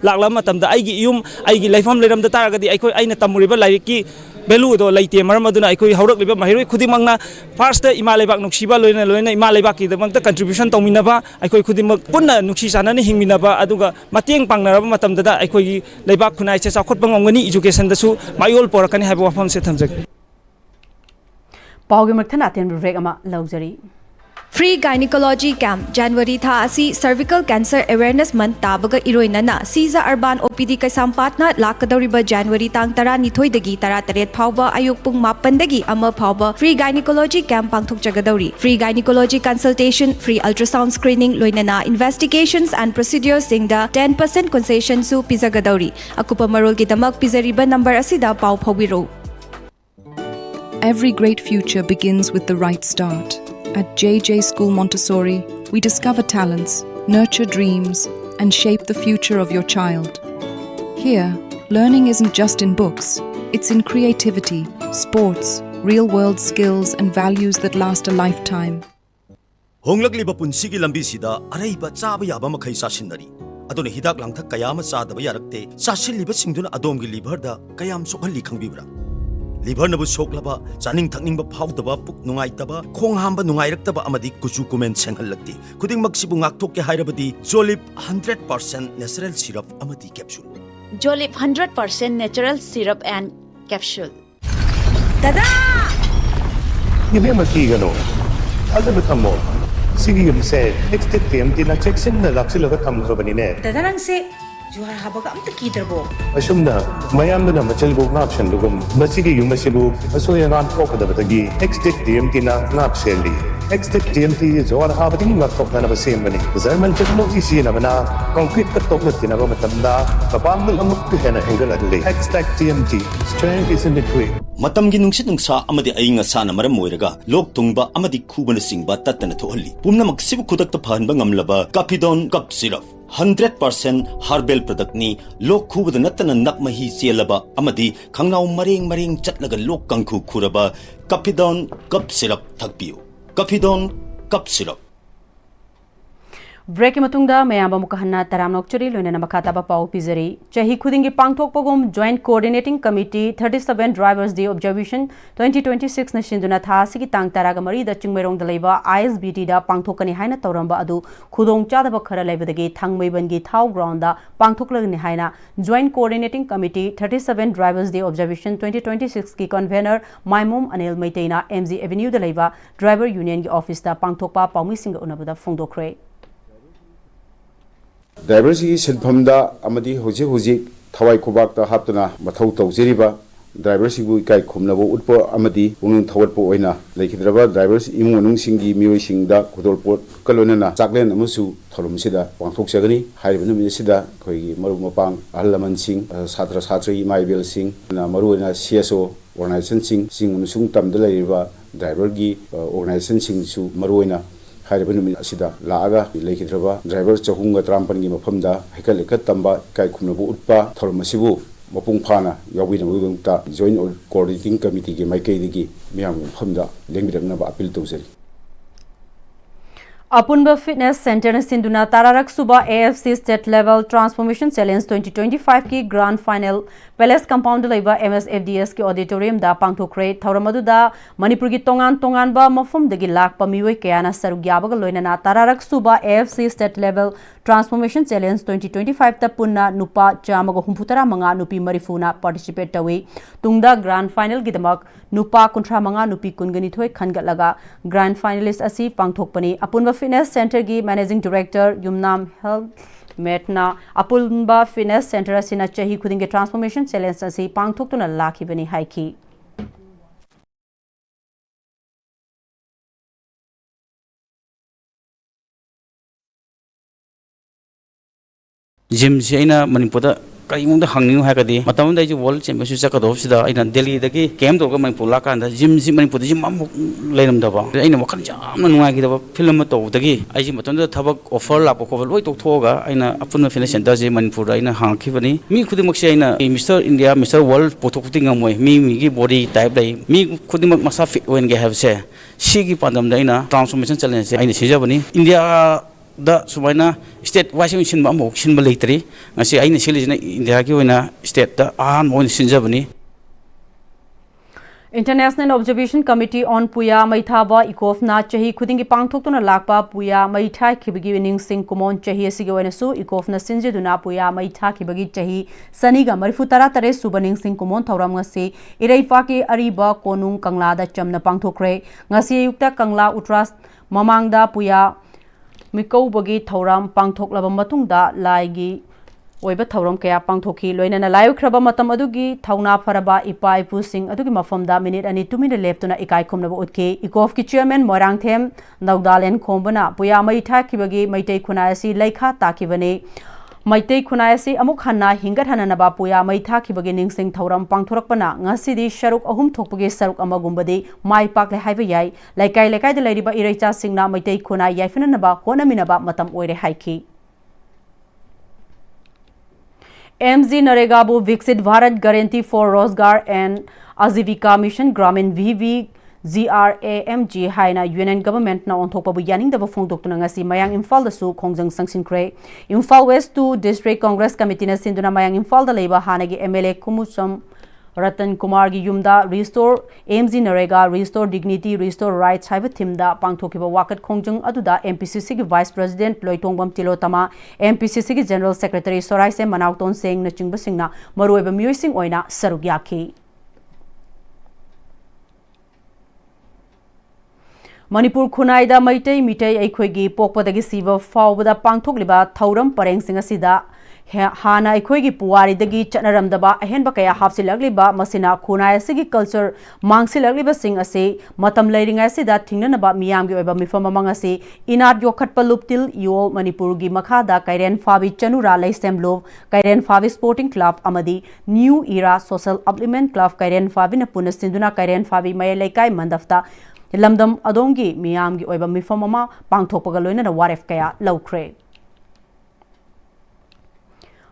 Lama Tam the Igi Yum, Igi Lifam Ledam the Targa, the Iko Aina Tamuriba Laiki, Beludo, Late Maramaduna, Iko Horok, Mahiri, Kudimanga, first Imalebak Nukshiba, Luna, Imalebaki, the Manta contribution to Minaba, Iko Kudimak Puna, Nukshisana, Himinaba, Aduga, Mating Pangaraba Matam the Iko Lebak Kunai says, Akotpangani, education the Su, my old Porakan have one setamzek. Paugimakanatin Regama Luxury. Free Gynecology Camp January tha asi Cervical Cancer Awareness Month tabaga iroinana Siza Urban OPD Kaisampatna lakadoriba January tang 12 dagi 13 phawba ayuk pung 8 dagi ama phawba Free Gynecology Camp pangthokjagadauri Free Gynecology Consultation Free Ultrasound Screening loinana Investigations and Procedures singda 10% concession su pizagadauri akupa marol gidamak pizariba number asida paw phawiro Every great future begins with the right start. At JJ School Montessori, we discover talents, nurture dreams, and shape the future of your child. Here, learning isn't just in books, it's in creativity, sports, real-world skills, and values that last a lifetime. Honglakliba punsigi lambi sida araiba chaba yaba makhai sashinari. Adona hidak langthak kayama sadaba yarakte sashilliba singduna adomgi liver da kayam sokhalli khangbibra. Liver nabu soklaba chaning thakning ba phawdaba puk nungai taba khong hamba nungai raktaba amadi kuchu comment senghallakti khuding maksibu ngakthok ke hairabadi Jolip 100% natural syrup amadi capsule Jolip 100% natural syrup and capsule Tada Yeme makigano Azab thammo Sigi yum se next TMT na checksin na laksilaga thamkhrabani ne Dadarang se Juhar habaga amta kidarbo Asumna mayamna machalbo napshan lugum masigi yumasibu asoyangan kokadabagi next TMT na napseli next TMT is or habading ngakokna na basemani Zerman technology sina bana concrete ka tokna tinaba matamda kapamul amuk hena hengal adli next TMT strength is in the quick Matamgi nungsit nungsa amadi ainga sana maram moiraga lok tungba amadi khubana singba tatana thohalli pumna maksibu khudakta phanba ngamlaba Capidon cup syrup 100% herbal product ni lok khubada natana nakmahi chelaba amadi khangnau mareng chatlaga lok kangkhu khuraba Capidon cup syrup thakpiu Capidon cup syrup Break matungda mayamba mukahanna taramnok churi loina makhataba pau pizari chahi khudingi pangthokpagum Joint Coordinating Committee 37 Drivers Day Observation 2026 na shinduna tha sigi tang taraga mari da chingmerong da leiba ISBT da pangthokani haina tawramba adu khudong chadaba khara leibadagi thangmeibangi thau ground da pangthoklagni haina Joint Coordinating Committee 37 Drivers Day Observation 2026 ki convener Maimum Anil Maiteina MG Avenue da leiba Driver Union ki office da pangthokpa paumi singa unabada phongdokre Diversity Silpamda Amadi Hoji Tawai Kubakta Haptana Matauto Zeriba Diversity Kai Kumnabo Utpo Amadi Unun Tawapo Oina Lakidraba Divers Imunung Singi Mui Singda Kudolport Kalonana Zaklen Amusu Tolum Sida Wangtok Sagani Haibanum Sida Koi Marumapang Alaman Sing Satra Satri Maibel Sing Maruina CSO Organization Sing Musung Tamdela Driver Gi Organization Sing Su Maruina Haibanum Sida Laga Lakidraba Driver Chahunga Trampan Mafamda Hekalikat Tamba Kai Kumnabu Utpa Tolmasibu ꯃꯄꯨꯡ ꯐꯥꯅ ꯌꯥꯎꯕꯤꯅꯕꯒꯤꯗꯃꯛꯇ join coordinating ꯀꯃꯤꯇꯤꯒꯤ ꯃꯥꯏꯀꯩꯗꯒꯤ ꯃꯤꯌꯥꯝꯒꯤ ꯃꯐꯝꯗ ꯂꯦꯡꯕꯤꯔꯛꯅꯕ appeal ꯇꯧꯖꯔꯤ Apunba Fitness Center na Sinduna Tararak Suba AFC State Level Transformation Challenge 2025 ki Grand Final Palace Compound Laiba MSFDS ki Auditorium da Pangthokre Thauramadu da Manipur ki Tongan ba mafum dagi lakpa miwai kayana sarugyabaga loinana Tararak Suba AFC State Level Transformation Challenge 2025 ta punna nupa chamaga humputara manga nupi marifuna participate tawi tungda Grand Final ki damak nupa kuntra manga nupi kungani thoi khangatlaga Grand Finalist asi pangthokpani Apunba Fitness Center ki Managing Director Yumnam Health Metna Apunba Fitness Center asina chahi khudinge Transformation Challenge asi pangthoktuna lakhibani haiki Gym si aina Manipur kay mong hanging hakadi matamon dai world championship sakado sida aina Delhi dagi game do ka Manipur la kan da gym si Manipur gym am leinam da ba aina wakhan jamna nungai gi da film to dagi ai ji matam da thabak offer la ko loi to thoga aina Apunba Fitness Center ji Manipur aina hangki bani mi khudimak si aina Mr India Mr World pothok ting amoi mi gi body type dai mi khudimak masa fit wen ge have se si gi pandam da aina transformation challenge aina sija bani India da sumaina state washing machine ba mo sin ba leitri ngasi aina silijina India ki oina state da mo sinjabani International Observation Committee on Puya Maithaba Ikofna Chahi Khudingi Pangthoktuna Lakpa Puya Maitha Khibagi Winning Sing Kumon Chahi Asigi Oinasu Ikofna Sinjiduna Puya Maitha Khibagi Chahi Saniga Marifutara Tare Subaning Sing Kumon Thauram Ngasi Iraifa ki Ariba Konung Kangla da Chamna Pangthokre Ngasi Yukta Kangla Utras Mamangda Puya Mikau bagi thauram pangthok laba matungda laigi oiba thauram kaya pangthoki loinana layu khraba matam adugi thauna pharaba ipa ipu sing adugi mafamda minute ani 2 minute leptuna ikai khomnaba utke ikof ki chairman Moirangthem Naudalen Khombana puya maitha kibagi maitei khuna asi laikha takibane Maitei Kunayasi amuk hanna hingat hananaba puya maitha kibagi ningsing thauram pangthorakpana ngasidi sharuk ahum thokpagi saruk amagumbadi mai pakle haiba yai laikai laikai de lairiba iraicha singna maitei khuna yaifinanaba honaminaba matam oire haiki MZ Narega bu Viksit Bharat Guarantee for Rozgar and Azivika Mission Gramin VV GRAMG haina UN government na onthokpa bu yaning daba phongdoktuna ngasi mayang Imphal da su khongjang sangsinkre Imphal West 2 District Congress Committee na sinduna mayang Imphal da leiba hanagi MLA Kumusam Ratan Kumar gi yumda Restore MZ Narega Restore Dignity Restore Rights haiba thimda pangthokiba wakat khongjang aduda MPCC gi Vice President Loitongbam Tilotama MPCC gi General Secretary Sorai Se Manauton Singh na chingba singna maruiba myoising oina saruk yakhi Manipur Khunaida Maitei Mitei Aikhoigi Pokpadagi Siva Fawbada Pangthokliba Thauram Parengsing asida Hana Aikhoigi Puwari dagi Chanaramdaba Ahenba Kaya Hapsilagliba Masina Khunai asigi culture Mangsilagliba Sing ase Matam Lairinga asida Thingnanaba Miyamgi Oiba Mifam amang ase Inat Yokhatpa Luptil Yol Manipur gi Makhada Kairen Fabi Chanura Laisemlov Kairen Fabi Sporting Club amadi New Era Social Upliftment Club Kairen Fabi na Punasinduna Kairen Fabi Mayalaikai Mandafta Lamdam Adongi Miyamgi Oiba Mifamama Pangthokpaga loinana waref kaya laukre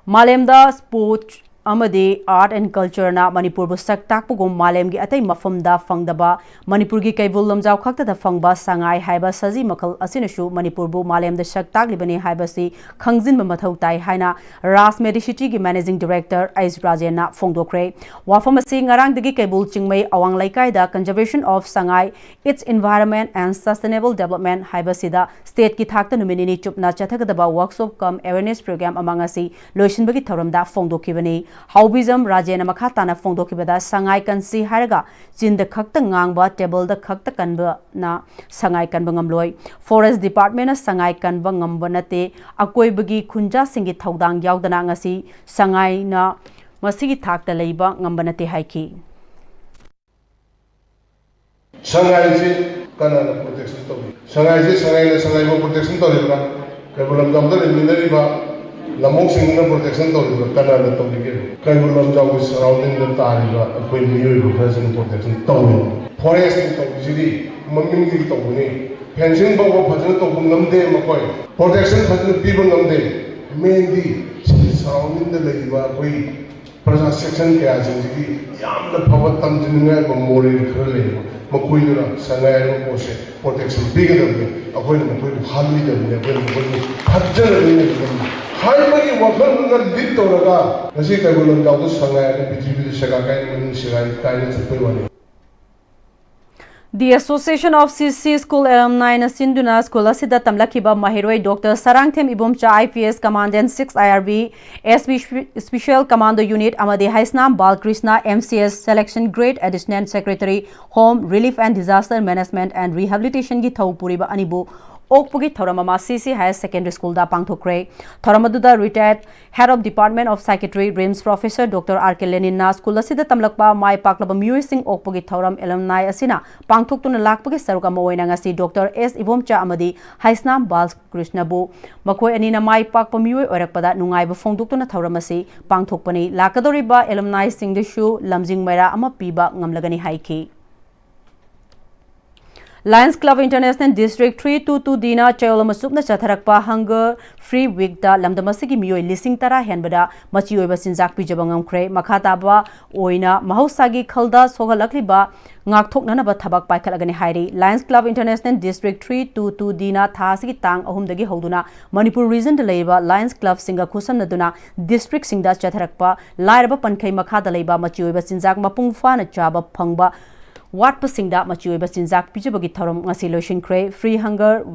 Malemda Sport amadi Art and Culture na Manipur bu saktakpugum Malemgi atai mafamda fangdaba Manipur gi kaibul lamjau khakta da fangba sangai haiba saji makal asinashu Manipur bu Malemda saktaklibani haiba si khangjin ba mathau tai haina Ras Medicity gi Managing Director Ais Rajen na phongdokre wafam asi ngarang dagi kaibul chingmei awang laikai da Conservation of Sangai its Environment and Sustainable Development haiba sida state ki thakta numinini chupna chathagdaba workshop cum awareness program amangasi loishin bagi thoramda phongdokibani Haubizam Rajena Makhatana Fongdokibada Sangai Kansi Haraga Chin the Kakta Ngangba Table the Kakta Kanba na Sangai Kanbangamloi Forest Department Sangai Kanbangambanate Akoi Bagi Kunja Singi Taudang Yaudanangasi Sangai na Masigi Takta Leiba Ngambanate Haiki Sangai Kanana protection to Sangai protection to Kabulam Damda Mineriba Lamong Singing protection to the Canada to begin. Kabulam Jaw is surrounding the Tariba, when you present protection to Forest to City, Maming to Wini, Pension Bobo Patent to Namde McCoy, protection for the people Namde, mainly surrounding the Ladiba, we प्रजा section क्या जिंदगी यामना fava तमजिनगा को मोरे खर ले मकुइना संगाय को से protection बिगदब अखोइन मकुइ हालि दबने अखोइन मकुइ फज्जर ने हाय मगी वखल नगर दित तोरगा नसी कैबुलन दाउ संगाय ने पृथ्वी सगा काय मन सिगाय काय ने चपै वाले The Association of CC School Alumni na Sinduna School asida tamlakiba mahiroi Dr. Sarangthem Ibomcha IPS Commandant 6 IRB SB Special Commando Unit amade Haisnam Balkrishna MCS Selection Grade Additional Secretary Home Relief and Disaster Management and Rehabilitation gi Thaupuriba Anibu Okpugi Thoramama CC Higher Secondary School da Pangthokre Thoramaduda retired Head of Department of Psychiatry RIMS Professor Dr. R.K. Lenin na School asida tamlakpa mai paklaba mioi sing Okpugi Thoram alumni asina Pangthoktuna lakpugi saruka moina ngasi Dr. S. Ibomcha amadi Haisnam Bal Krishna bu makoi anina mai pakpa mioi orakpada nungaiba phongdoktuna thoramasi pangthokpani lakadoriba alumni singdeshu lamjing maira ama piba ngamlagani haiki Lions Club International District 322 Dina Chayolama Supna Chatharakpa Hunger Free Week da Lamdamasigi Mioi Lising Tara Henbada Machi Oiba Sinjak Pijabangam Kre Makhataba Oina Mahosagi Khalda Sogalakliba Ngakthoknana ba Thabak Paikhalagani Hairi Lions Club International District 322 Dina Thasigi Tang Ahumdagi Hoduna Manipur Region da Leiba Lions Club Singa Kusamnaduna District Singda Chatharakpa Lairaba Pankai Makhada Leiba Machi Oiba Sinjak Mapungfa na Chaba Phangba Wat Pasingda Machi Oiba Sinjak Pijabagi Thoram ngasi lotion kre Free Hunger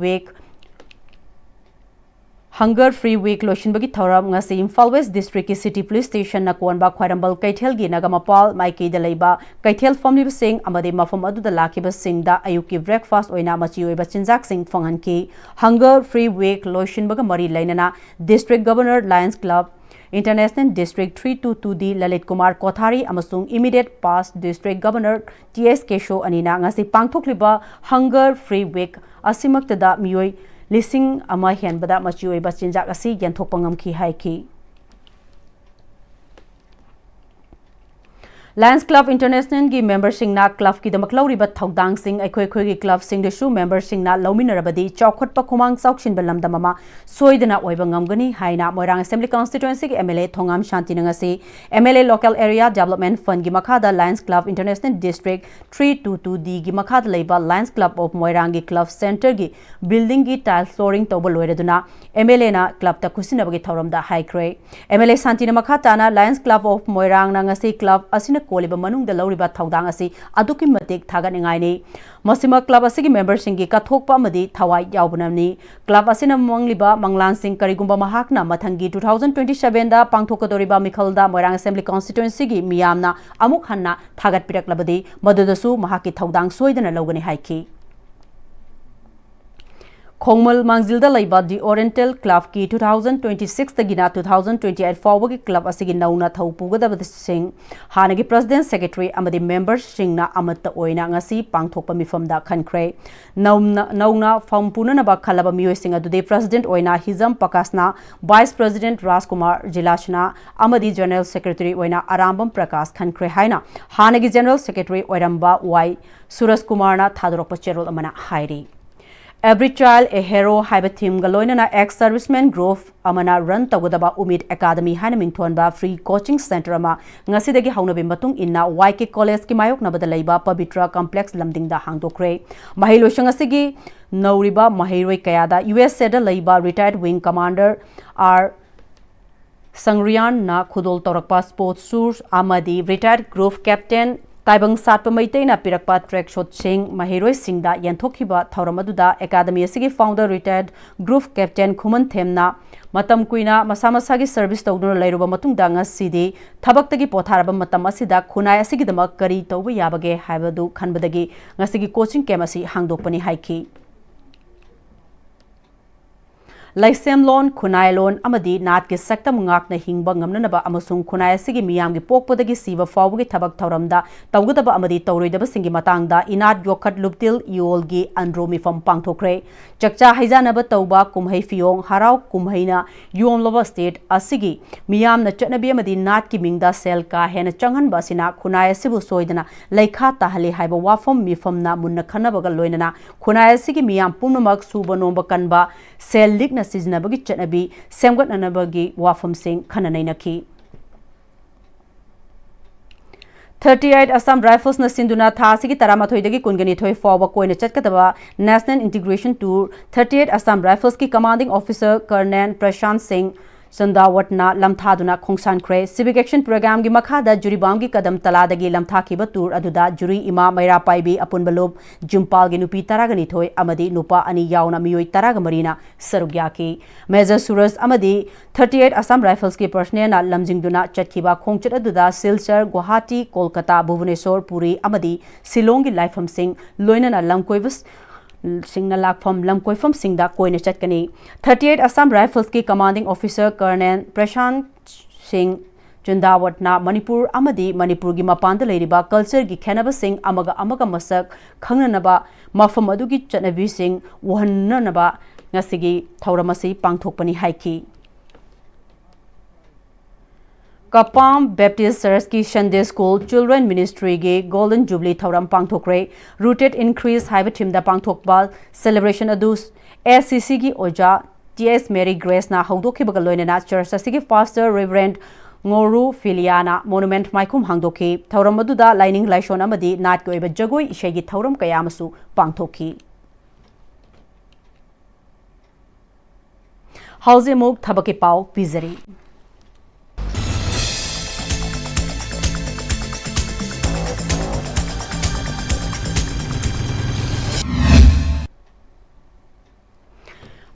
Free Week lotion bagi thoram ngasi Imphal West District ki City Police Station na Kuanba Khwairambal Kaithel gi Nagamapal Maiki da Leiba Kaithel family sing amade mafam adu da lakiba sing da ayuki breakfast oina Machi Oiba Sinjak sing phanghan ki Hunger Free Week lotion baga mari lainana District Governor Lions Club International District 322D Lalit Kumar Kothari amasung immediate past District Governor T.S. Kesho anina ngasi pangthokliba Hunger Free Week asimaktada mioi lising ama henbada machi oiba chinjak asi yanthokpa ngamki haiki Lions Club International gi member sing na club ki damak lauriba thaudang sing aikhoi khoi gi club sing de shu member sing na lauminarabadi chawkhotpa khumang chawkshin balamda mama soidana oiba ngamgani haina Moirang Assembly Constituency gi MLA Thongam Shanti nangasi MLA Local Area Development Fund gi makhada Lions Club International District 322D gi makhada leiba Lions Club of Moirang gi club center gi building gi tile flooring tawba loireduna MLA na club ta khusinabagi thoramda haikre MLA Shanti na makhata na Lions Club of Moirang na ngasi club asina Koliba Manung the Lauriba Taudang asi Aduki Matik Taganingani Mosima Club asigi member singi Kathokpa Madi Tawai Yaubunamni Club asina Mangliba Manglan Sing Karigumba Mahakna Matangi 2027 da Pangthokadoriba Mikhalda Moirang Assembly Constituency gi Miyamna Amuk Hanna Thagat Pirak Labadi Madudasu Mahaki Taudang Soidana Logani Haiki Khongmal Mangzilda Laiba di Oriental Club ki 2026 tagina 2028 forward club asigi nauna thaupuga da sing hanagi president secretary amadi members singna amatta oina ngasi pangthokpa mifamda khankre nauna fampuna na ba khalaba mioi singa dude president oina Hizam Pakasna vice president Rajkumar Jilashna amadi general secretary oina Arambam Prakash khankre haina hanagi general secretary oiramba Y Suraj Kumar na thadorokpa cherol amana hairi Every child a hero haiba team galoina ex serviceman growth amana run tawdaba Umid Academy hana mingthonba free coaching center ama ngasidagi haunabi matung inna YK College ki mayok nabada leiba Pavitra Complex lamdingda hangdokre mahilosang asigi nauriba mahiroi kayada US seda leiba retired wing commander R Sangrian na khudol torakpa sports source amadi retired growth captain Taibang Satpa Maitena Pirakpa Trek Shot Singh Mahiroi Singda Yanthokiba Thoramaduda Academy asigi founder retired group captain Khuman Themna Matam Kuina Masamasagi service tawduna leiruba matungda ngasidi thabaktagi potharaba matam asida khunai asigi damak kari tawba yabage haibadu khanbadagi ngasigi coaching camp asi hangdokpani haiki Laisem loan, Kunai loan, Amadi, Nat ki Saktam Ngak na Hingba Ngamnaba Amasung Kunai Sigi Miam gi Pokpodagi Siva Fawgi Tabak Tauramda, Tawgutaba Amadi Tauridaba Singi Matangda, Inat Yokat Luptil, Yolgi, Andromi from Pangtokre, Chakcha Hizanaba Tauba, Kumhai Fiong, Harau, Kumhaina, Yom Lova State, Asigi, Miam na Chatnabi Amadi Nat ki Mingda Selka, Hena Changan Basina, Kunai Sibu Soidana, Laika Tahali Haiba Wafam Mifamna Munna Kanabaga Loinana, Kunai Sigi Miam Punamak Suba Nomba Kanba, Sel Ligna Siznabagi Chatnabi, Semgat Nanabagi Wafam Sing Kananainaki. 38 Assam Rifles na sinduna tha sigi taramathoi dagi kungani thoi fawa koina chatkataba National Integration Tour 38 Assam Rifles ki commanding officer Colonel Prashant Singh Sandawatna lamthaduna khongsan khre civic action program gi makhada juribam gi kadam taladagi lamthakiba tour aduda juri ima maira paibi apun balub jumpal gi nupi taragani thoi amadi nupa ani yauna miyoi taraga marina sarugya ki Major Suraj amadi 38 Assam Rifles ki personnel na lamjingduna chatkiba khongchat aduda Silchar Guwahati Kolkata Bhubaneswar Puri amadi Shillong gi laifam sing loina na lamkoibus Singna Lakfam Lamkoifam Singda Koina Chatkani 38 Assam Rifles ki commanding officer Colonel Prashant Singh Jundawatna Manipur amadi Manipur gi mapanda leiriba culture gi khenaba sing amaga masak khangnanaba mafam adugi chanabi sing wahannanaba ngasigi thauramasi pangthokpani haiki Kapam Baptist Church ki Sunday School Children Ministry ge Golden Jubilee Thauram pangthokre Rooted Increase haiba thimda pangthokba celebration adus SCC gi oja TS Mary Grace na haudokibaga loinana church asigi pastor Reverend Ngoru Filiana monument maikum hangdoki thauram aduda lining laishon amadi nat ko iba jagoi ishegi thauram kayamasu pangthoki Hauze muk thabaki pau bizari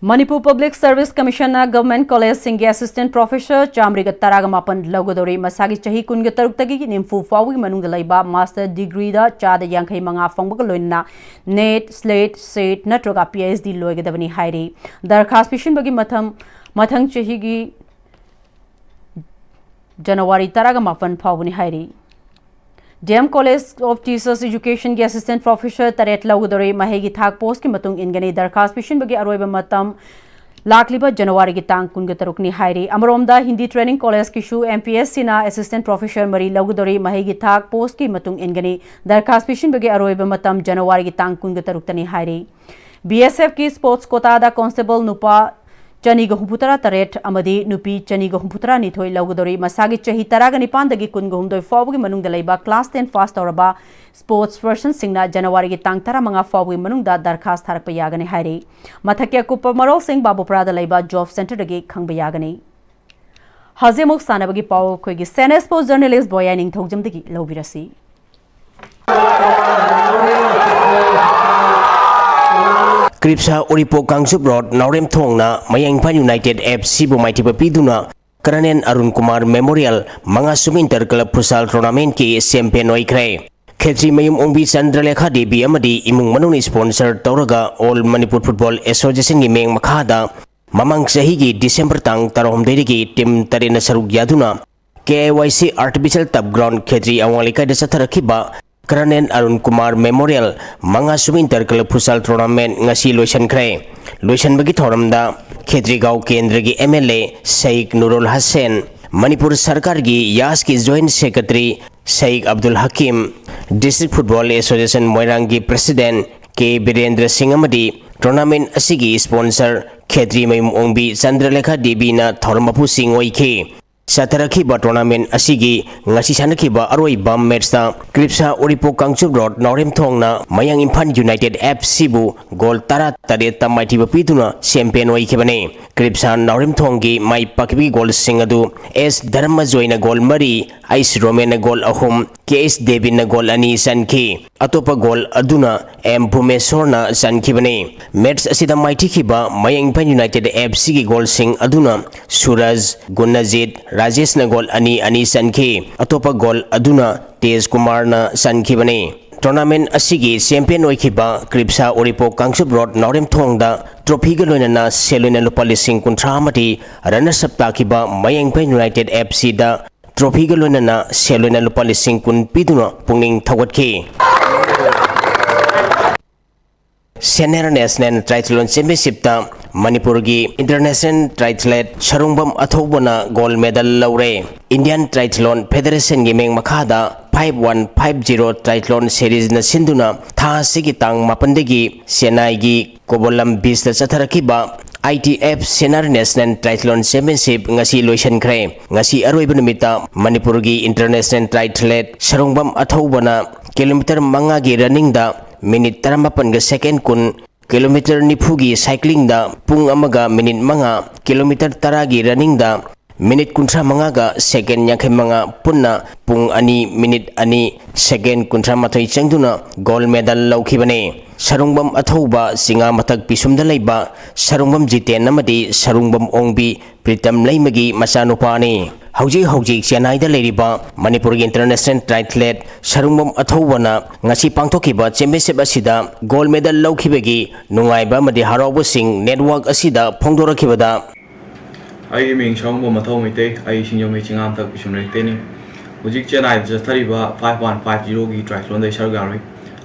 Manipur Public Service Commissioner Government College Singh Assistant Professor Chamriga Taragamapan Logodori Masagi Chahi Kunga Tarutagi Nimfu Fawi Manunga Laiba Master Degree da Chada Yankai Manga Fangbagalona Net Slate State Natroga PhD Loigadavani Hairi Darkhas Pishin Bagi Mathang Chahigi January Taragamapan Pawani Hairi DM College of Teachers Education ki Assistant Professor Taret Laudore Mahegi Thak Post ki matung ingani darkhas pishin bagi aroiba matam lakliba January ki tang kun gatarukni hairi Amaromda Hindi Training College ki shu MPSC na Assistant Professor Mari Laudore Mahegi Thak Post ki matung ingani darkhas pishin bagi aroiba matam January ki tang kun gataruktani hairi BSF ki Sports Quota da Constable Nupa Chaniga Humputara Taret Amadi Nupi Chaniga Humputara Nithoi Laudori Masagi Chahi Taraga Nipandagi Kungumdoi Fawgi Manung Dalaiba Class 10 Fast Oraba Sports Version Singna January ki Tang Tara Manga Fawgi Manung da Darkhas Tharapayagani Hairi Mathakya Kupa Marol Singh Babu Prada Laiba Job Center Dagi Khangbayagani Hazemuk Sanabagi Paw Koigi Sena Sports Journalist Boyaning Thogjamdagi Lobirasi Kripsa Oripo Kangsup Road Naurem Thongna Mayangpan United FC Bumaitipa Piduna Colonel Arun Kumar Memorial Manga Suminter Club Futsal Tournament ki champion oikre Khetri Mayum Ongbi Chandralekha Devi amadi imung manuni sponsor Tauraga All Manipur Football Association gi meng makhada Mamang sahi gi December tang tarom derigi team tarena saruk yaduna KYC Artificial Turf Ground Khetri Awalika de Satharakhiba Colonel Arun Kumar Memorial Manga Suminter Club Futsal Tournament ngasi loisan kre loisan bagi thoramda Khetri Gaw Kendra gi MLA Sheikh Nurul Hussain Manipur Sarkar gi Yas ki Joint Secretary Sheikh Abdul Hakim District Football Association Moirang gi President K Birendra Singh amadi tournament asigi sponsor Khetri Mayum Ongbi Chandralekha Devi na thormapu sing oike Satarakhiba tournament asigi ngasi sanakhiba aroi bam match ta Kripsa Oripo Kangsup Road Naurem Thongna Mayang Imphal United FC bu goal tara tare tamaiti bapiduna champion oikibane Kripsa Naurem Thonggi mai pakbi goal singadu S Dharma Joina goal mari Ais Roman goal ahum KS Devin goal ani sanki atopa goal aduna M Bhumeshwarna sankhibane match asida maiti khiba Mayang Imphal United FC gi goal sing aduna Suraj Gunajit Rajesh na goal ani sanki atopa goal aduna Tej Kumar na sankhibane tournament asigi champion oikhiba Kripsa Oripo Kangsup Road Naurem Thongda trophy ga loinana seloina lupa lising kunthra amati runners up takiba Mayang Imphal United FC da trophy ga loinana seloina lupa lising kun piduna pungning thawatki Senior National Triathlon Championship ta Manipur gi International Triathlete Sharungbam Athobana gold medal laure Indian Triathlon Federation gi meng makhada 5150 Triathlon Series na sinduna tha sigi tang mapandegi Senai gi Kobolam Beach da chatharakiba ITF Senior National Triathlon Championship ngasi loisankhre ngasi aroiba numita Manipur gi International Triathlete Sarungbam Athaubana kilometer 5 gi running da minute 38 ga second kun kilometer 9 gi cycling da pung amaga minute 5 kilometer 10 gi running da minute 35 ga second 55 punna pung ani minute ani second 38 changduna gold medal laukhibane Sarungbam Athauba singa matak pisumda laiba Sarungbam Jiten namadi Sarungbam Ongbi Pritam Laimagi Masanupani Hauji Chennai da leiriba Manipur International Triathlete Sarungbam Athaubana ngasi pangthokiba championship asida gold medal laukhibagi nungaiba madi harauba sing network asida phongdorakibada ai ming Sarungbam Athaumite ai sinjomei chingam tak pisum leiteni hujik Chennai jathariba 5150 gi triathlon dai sargaroi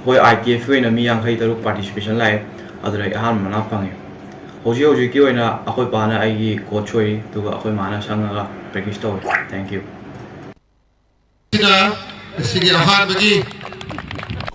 hoi ITF na mi yang khai taruk participation lai adrai ahan mana pange hoji ki oina akoi pana ai gi coach hoi tuga akoi mana sanga practice to thank you sigi ahan bagi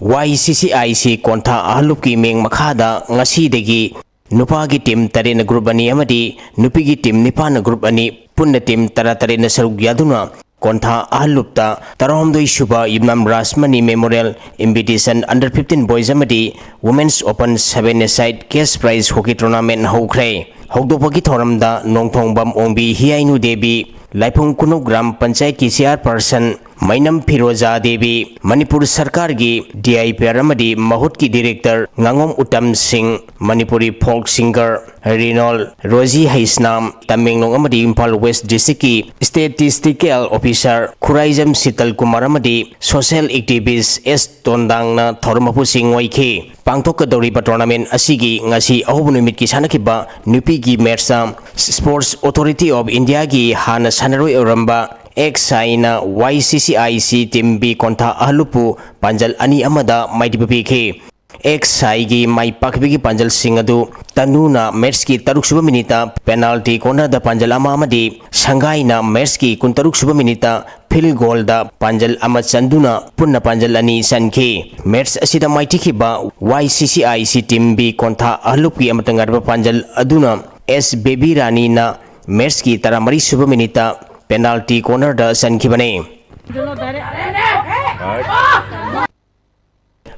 YCCIC kontha ahlup ki meng makhada ngasi degi nupa gi team tare na group ani amadi nupi gi team nipa na group ani punna team tara tare na saruk yaduna Kontha Ahlupta Taromdoi Shuba Yimnam Rasmani Memorial Invitation Under 15 Boys Amadi Women's Open 7-a-side Cash Prize Hockey Tournament Hokre Hokdopagi Thoramda Nongthongbam Ongbi Hiainu Devi Laipung Kunogram Panchayat ki Chairperson Mainam Firoza Devi Manipur Sarkar gi DIP Ramadi Mahut ki Director Ngangom Uttam Singh Manipuri Folk Singer Renal Rosie Haisnam Tamenglong Amadi Impal West District ki Statistical Officer Khuraijam Sital Kumar Amadi Social Activist S Tondang na Thormapu Singh Waike Pangthokadoriba Tournament asigi ngasi ahubunumit ki sanakiba nupi gi match Sports Authority of India gi hana sanaroi oramba Ex-Saina YCCIC Team B Kontha Ahlupu Panjal Ani Amada Maitipiki Ex-Sai gi Mai Pakbigi Panjal Singadu Tanuna Merski Taruk Suba Minita Penalty Corner da Panjal Amamadi Shanghai na Merski Kuntaruk Suba Minita Field Goal da Panjal Amachanduna Punna Panjal Ani Sanke Mers Asida Maitiki ba YCCIC Team B Kontha Ahlupi Amatangarba Panjal Aduna S Baby Rani na Merski Taramari Suba Minita Penalty corner da sankibane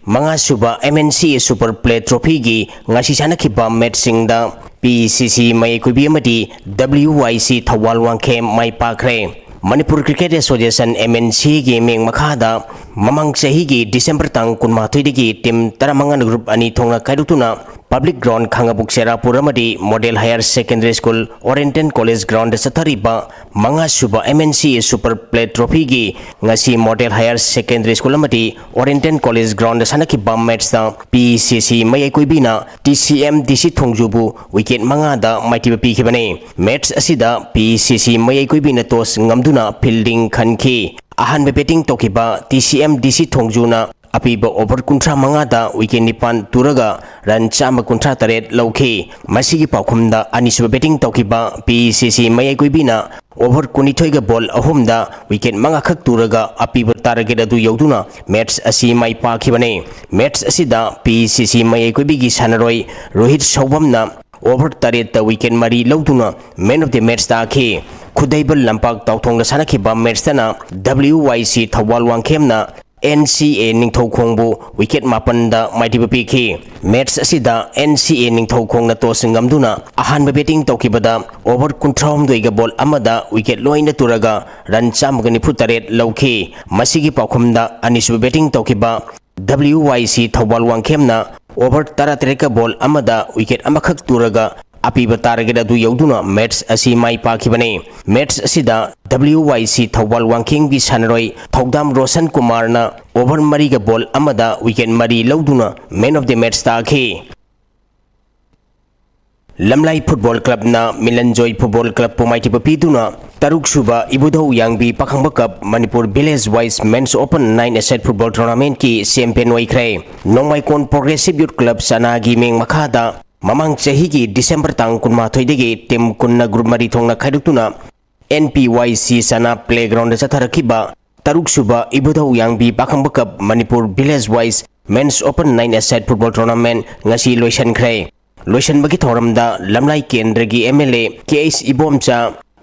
Mga suba MNC Super Play Trophy gi ngasi sanakiba matching da PCC may kubi amadi WYC Thawal Wangkhem may pakre Manipur Cricket Association MNC gi meng makhada mamang sahi gi December tang kunmatoi digi team taramangan group ani thongna kaidutuna Public Ground Khangabuk Serapur Amadi Model Higher Secondary School Oriental College Ground Sathariba Mga Suba MNC Super Play Trophy gi ngasi Model Higher Secondary School Amadi Oriental College Ground Sanakiba match da PCC Mayai Kuibina TCM DC Thongjubu wicket manga da Mighty Pi khibane match asida PCC Mayai Kuibina tos ngamduna fielding khanki ahan batting tokiba TCM DC Thongjuna Apiba over kuntra mangada wicket nipan turaga ran chama kuntra taret lauke masigi paukhumda anisuba betting tokiba PCC mayai kuibina over kunithoiga ball ahumda wicket manga khak turaga apiba target adu yauduna match asi mai pakhibane match asida PCC mayai kuibigi sanaroi Rohit Saubamna over taret ta wicket mari lauduna man of the match ta ke Khudaibal lampak tauthongna sanakiba match tana WYC Thawal Wangkhemna NCA Ningthau Khongbu wicket mapanda Mighty PK match asida NCA Ningthau Khong na tos ngamduna ahanba betting tokibada over kunthrom doiga ball amada wicket loina turaga run chamgani futaret lauke masigi paukhumda anisu betting tokiba WYC Thawal Wangkhemna over taratreka ball amada wicket amakhak turaga apiba target adu yauduna match asi mai pakhibane match asida WYC Thawal Wangkheng bi sanaroi Thaudam Roshan Kumar na over mariga ball amada wicket mari lauduna man of the match ta khe Lamlai Football Club na Milanjoy Football Club pumaiti papiduna Taruk Suba Ibudho Yangbi Pakhangba Cup Manipur Village Wise Men's Open 9-a-side Football Tournament ki champion waikre Nongmai Kon Progressive Youth Club sanagi meng makhada Mamang Chahigi December tang kunmathoi degi team kunna group mari thongna khaidukuna NPYC sana playground satharakiba Taruk Suba Ibudho Yangbi Pakhangba Cup Manipur Village Wise Men's Open 9-a-side Football Tournament ngasi loisan khre लोइसनबगी थौरमदा लमलाई केंद्रगी MLA KS Ibomcha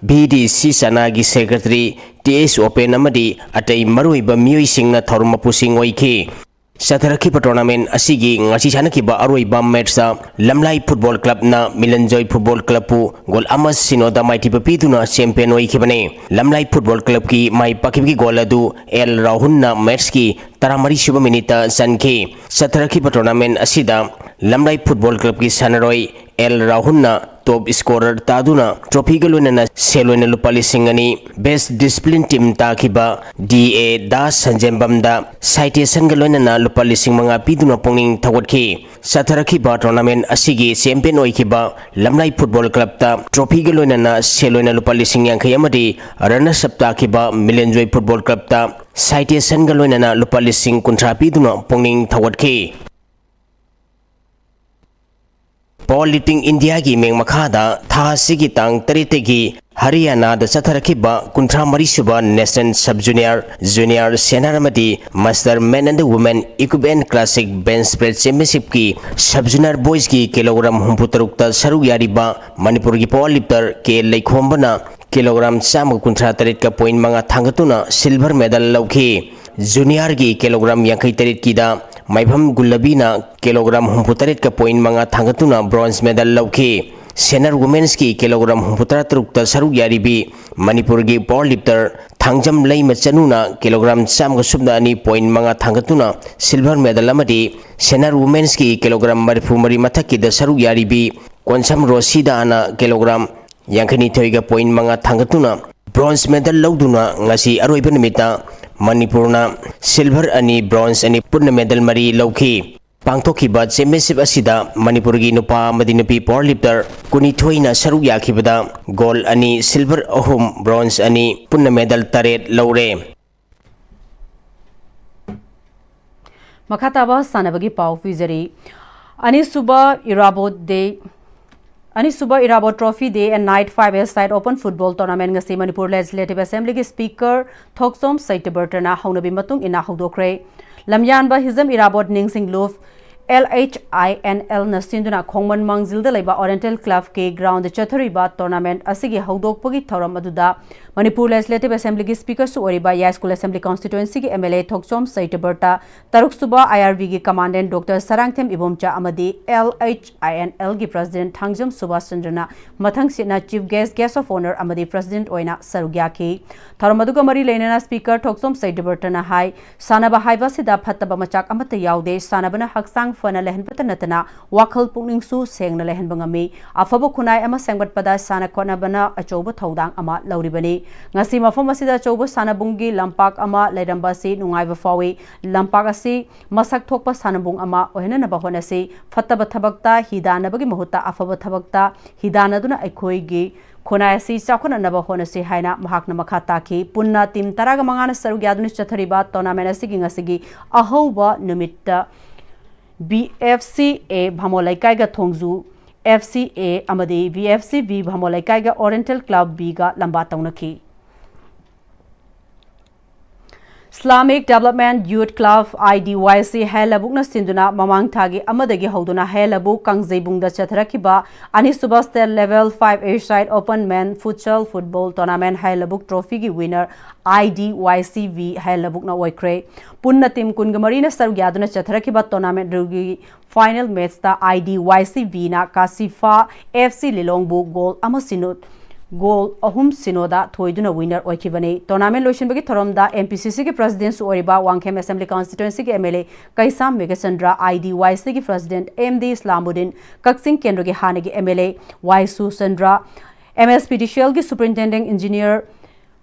BDC सनागी secretary TS ओपेन अमदी अतई मरुइबा मियोइसिंगना थौरम मपुसिंग ओइखि Sataraki tournament asigi ngasi sanaki ba aroi bam matcha lamlai football club na Milanjoy football club pu gol amas sinoda maiti papiduna champion oi khibane lamlai football club ki mai pakibgi gol adu El Rahun na match ki taramari suba minita sanki Sataraki tournament asida lamlai football club ki sanaroi El Rahun na top scorer taduna trophy galuna seloina lupali singani best discipline team takiba DA Das Sanjembam da citation galuna na lupali sing mga piduna ponging tawatki Sataraki ba tournament asigi champion oikiba lamlai football club ta trophy galuna na seloina lupali sing yang khayamadi rana sapta kiba Milanjoy football club ta citation galuna na lupali sing kuntra piduna ponging tawatki Politing India ki meng makhada tha sigi tang taritegi Haryana da Satharakiba kuntra marisuba National Sub Junior Senaramati Master Men and Women Equipment Classic Bench Press Championship ki Sub Junior Boys ki kilogram humputarukta saru yariba Manipur ki powerlifter ke Leikhombana kilogram sam kuntra tarit ka point manga thangatuna silver medal lauki Junior ki kilogram yankai tarit ki da Maibham Gulabina kilogram humputarit ka point mga thangatuna bronze medal lauki Senior Women's ki kilogram humputaratrukta saru yaribi Manipur ki powerlifter thangjam lay machanuna kilogram sam subna ani point mga thangatuna silver medal amadi Senior Women's ki kilogram marifumari mathaki da saru yaribi Konsam Rosida ana kilogram yankani thoiga point mga thangatuna bronze medal lauduna ngasi aroiba nimita Manipurna silver ani bronze ani purna medal mari lauki pangthoki ba championship asida Manipur gi nupa madinupi powerlifter kuni thoina saru yakibada gold ani silver ahum bronze ani purna medal taret laure Makataba sanabagi pau fizari ani suba Irabo Trophy Day and Night 5 side Open Football Tournament ngasi Manipur Legislative Assembly ki Speaker Thoksom Saitabertana haunabi matung ina haudokre lamyanba hizam Irabot Ningsing Luf LHINL na sinduna khongman mangzilda laiba Oriental Club ke ground chathariba tournament asigi haudokpagi thoram aduda Manipur Legislative Assembly ki Speaker su oriba Ya School Assembly Constituency ki MLA Thoksom Saitaberta Taruk Suba IRV ki Commandant Dr. Sarangthem Ibomcha amadi LHINL ki President Thangjam Subhash Chandrana mathang sina Chief Guest of Honor amadi President oina sarugya ki thoram aduga mari leinana Speaker Thoksom Saitaberta na hai sanaba haiba sida phattaba machak amata yaude sanabana haksang fana lehenpata natana wakhal pungning su sengna lehen bangami afabo khunai ama sengbat pada sana khona bana achoba thodang ama lauribani ngasi mafam asida choba sanabungi lampak ama leiramba si nungaiba fawi lampak asi masak thokpa sanabung ama ohena na bahona si fattaba thabakta hidana bagi mahuta afaba thabakta hidana duna aikhoi gi khonai si chakhona na bahona si haina mahakna makhata ki punna tim taraga mangana saru gyaduni chathariba tournament asigi ngasigi ahoba numitta BFCA Bhamolaikai ga Thongju FCA amadi BFCB Bhamolaikai ga Oriental Club B ga lamba taunaki Islamic Development Youth Club IDYC Helabukna Sinduna Mamang Thagi Amadagi Hoduna Helabu Kangzebung da Chatharakiba Anisuba State Level 5A Side Open Men Futsal Football Tournament Helabuk Trophy gi winner IDYCV Helabukna Waikre Punna Team Kungamarina Sarugyaduna Chatharakiba Tournament Rugi Final Match ta IDYCV na Kasifa FC Lilongbu Goal Amasinut Goal ahum sinoda thoiduna winner oikibani tournament lotion bagi thoramda MPCC ke president su oriba Wangkhem Assembly Constituency ke MLA Kaisam Megasandra IDYC ke president MD Islamuddin Kaksing Kendra ke hane ke MLA Waisu Sandra MSPDCL ke superintendent engineer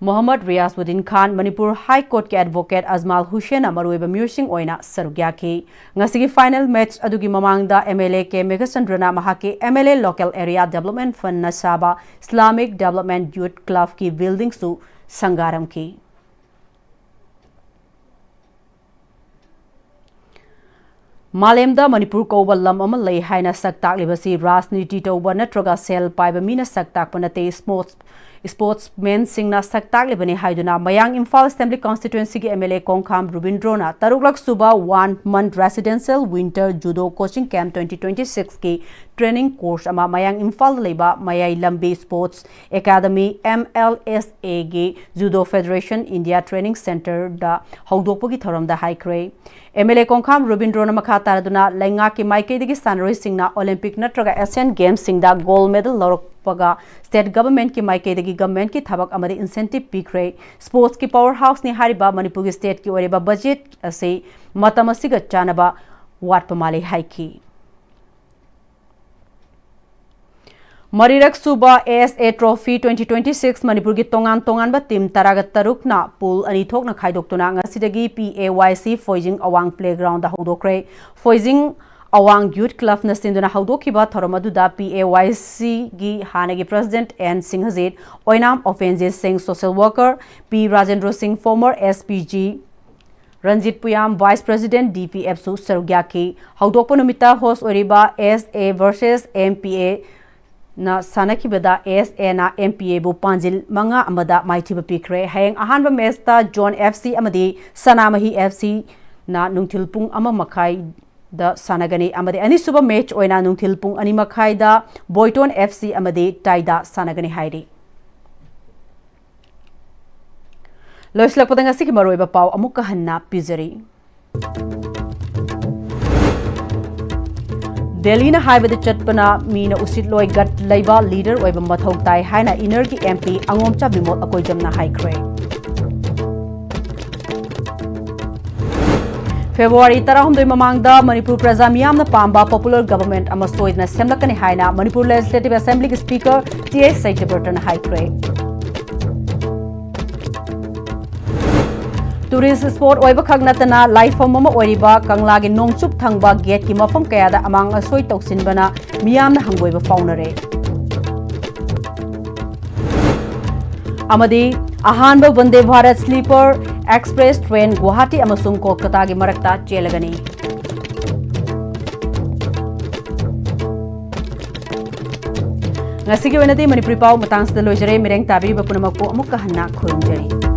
Muhammad Riyasuddin Khan Manipur High Court ke advocate Azmal Hussain amaruiba mursing oina sarugya ki ngasigi final match adugi mamangda MLA ke Megasandrana mahaki MLA Local Area Development Fund na saba Islamic Development Youth Club ki building su sangaram ki Malemda Manipur ko lam ama lei haina saktak libasi rajniti toba natraga sel paiba mina saktak panate sportsman सिंगना सक्तागलेबने हाइदुना Mayang Imphal assembly constituency की MLA Konkham रुबिंद्रोना तरुकलक सुबा 1 month residential winter judo coaching camp 2026 की training course अमा मयांग इम्फाल लेबा मयाई लंबी स्पोर्ट्स एकेडमी MLSA की judo federation India training centre दा हौदोकपगी थौरमदा हाइक्रे एमएलए कोंखाम रुबिंद्रोना मखा तारदुना लैंगा की माइकेदगी सानरोई सिंगना ओलंपिक नत्रगा एशियन गेम्स सिंगदा गोल्ड मेडल लौरकपगा स्टेट गवर्नमेंट की माइकेदगी गवर्नमेंट की थबक अमदि इंसेंटिव पीख्रे स्पोर्ट्स की पावर हाउस ने हारिबा मणिपुर स्टेट की ओरेबा बजेट असे मतम असिगा चानबा वाटप माले हाइकी मरीरक सुबा ASA ट्रॉफी 2026 मणिपुर की तोंगान तोंगान टीम तरागत तरुकना पूल अनी थोकना खाइदोक्तुना ngasiदगी PAYC फोइजिंग अवांग प्लेग्राउंड हौदोक्रे फोइजिंग अवांग यूथ क्लब न सिंदुना हौदोखिबा थरमदुदा PAYC गी हानेगी प्रेसिडेंट एन सिंहजीत ओइनाम ऑफेंजेस Singh social worker P Rajendra Singh former SPG Ranjit Puyam vice president DPF सु सरुग्याकी हौदोकपो नुमिता होस्ट ओरिबा SA वर्सेस MPA ना सानखिबदा ASA ना MPA बु पांजिल मंगा अमदा माइथिब पिख्रे हैंग अहानबा मैचता जोन FC अमदी सनामही FC ना नुंथिलपुंग अमा मखाई द सानगनी अमदी अनिसुबा मैच ओइना नुंथिलपुंग अनि मखाई दा बोइटोन FC अमदी टाइदा सानगनी हाइरी लोइसलकपदंग असि की मरोइबा पाव अमुक हन्ना पिजरी दिल्ली ना हाइबद चटपना मीना उसितलोय गट लेबा लीडर ओइबा मथौ ताई हाइना इनर की MP अंगोमचा बिमोल अकोइजमना हाइख्रे फेब्रुवारी 13 ममांगदा मणिपुर प्रजा मियामना पांबा पॉपुलर गवर्नमेंट अमा सोइदना सेमलकने हाइना मणिपुर लेजिस्लेटिव असेंबली के स्पीकर TS सैजबर्टन हाइख्रे टूरिस्ट स्पॉट ओइबा खगनतना लाइफम अमा ओइरिबा कंगलागे नोंगचुप थंगबा गेट की मफम कयादा अमांग असोइ तौसिनबना मियामना हंगोइबा फाउनरे अमदी अहानबा Vande Bharat sleeper express train Guwahati अमसुंग कोलकाता की मरकता चेलगनी ngasi ki wenati manipuri pau matang sida loijare mireng tabi ba punamako amuk ka hanna khurumjari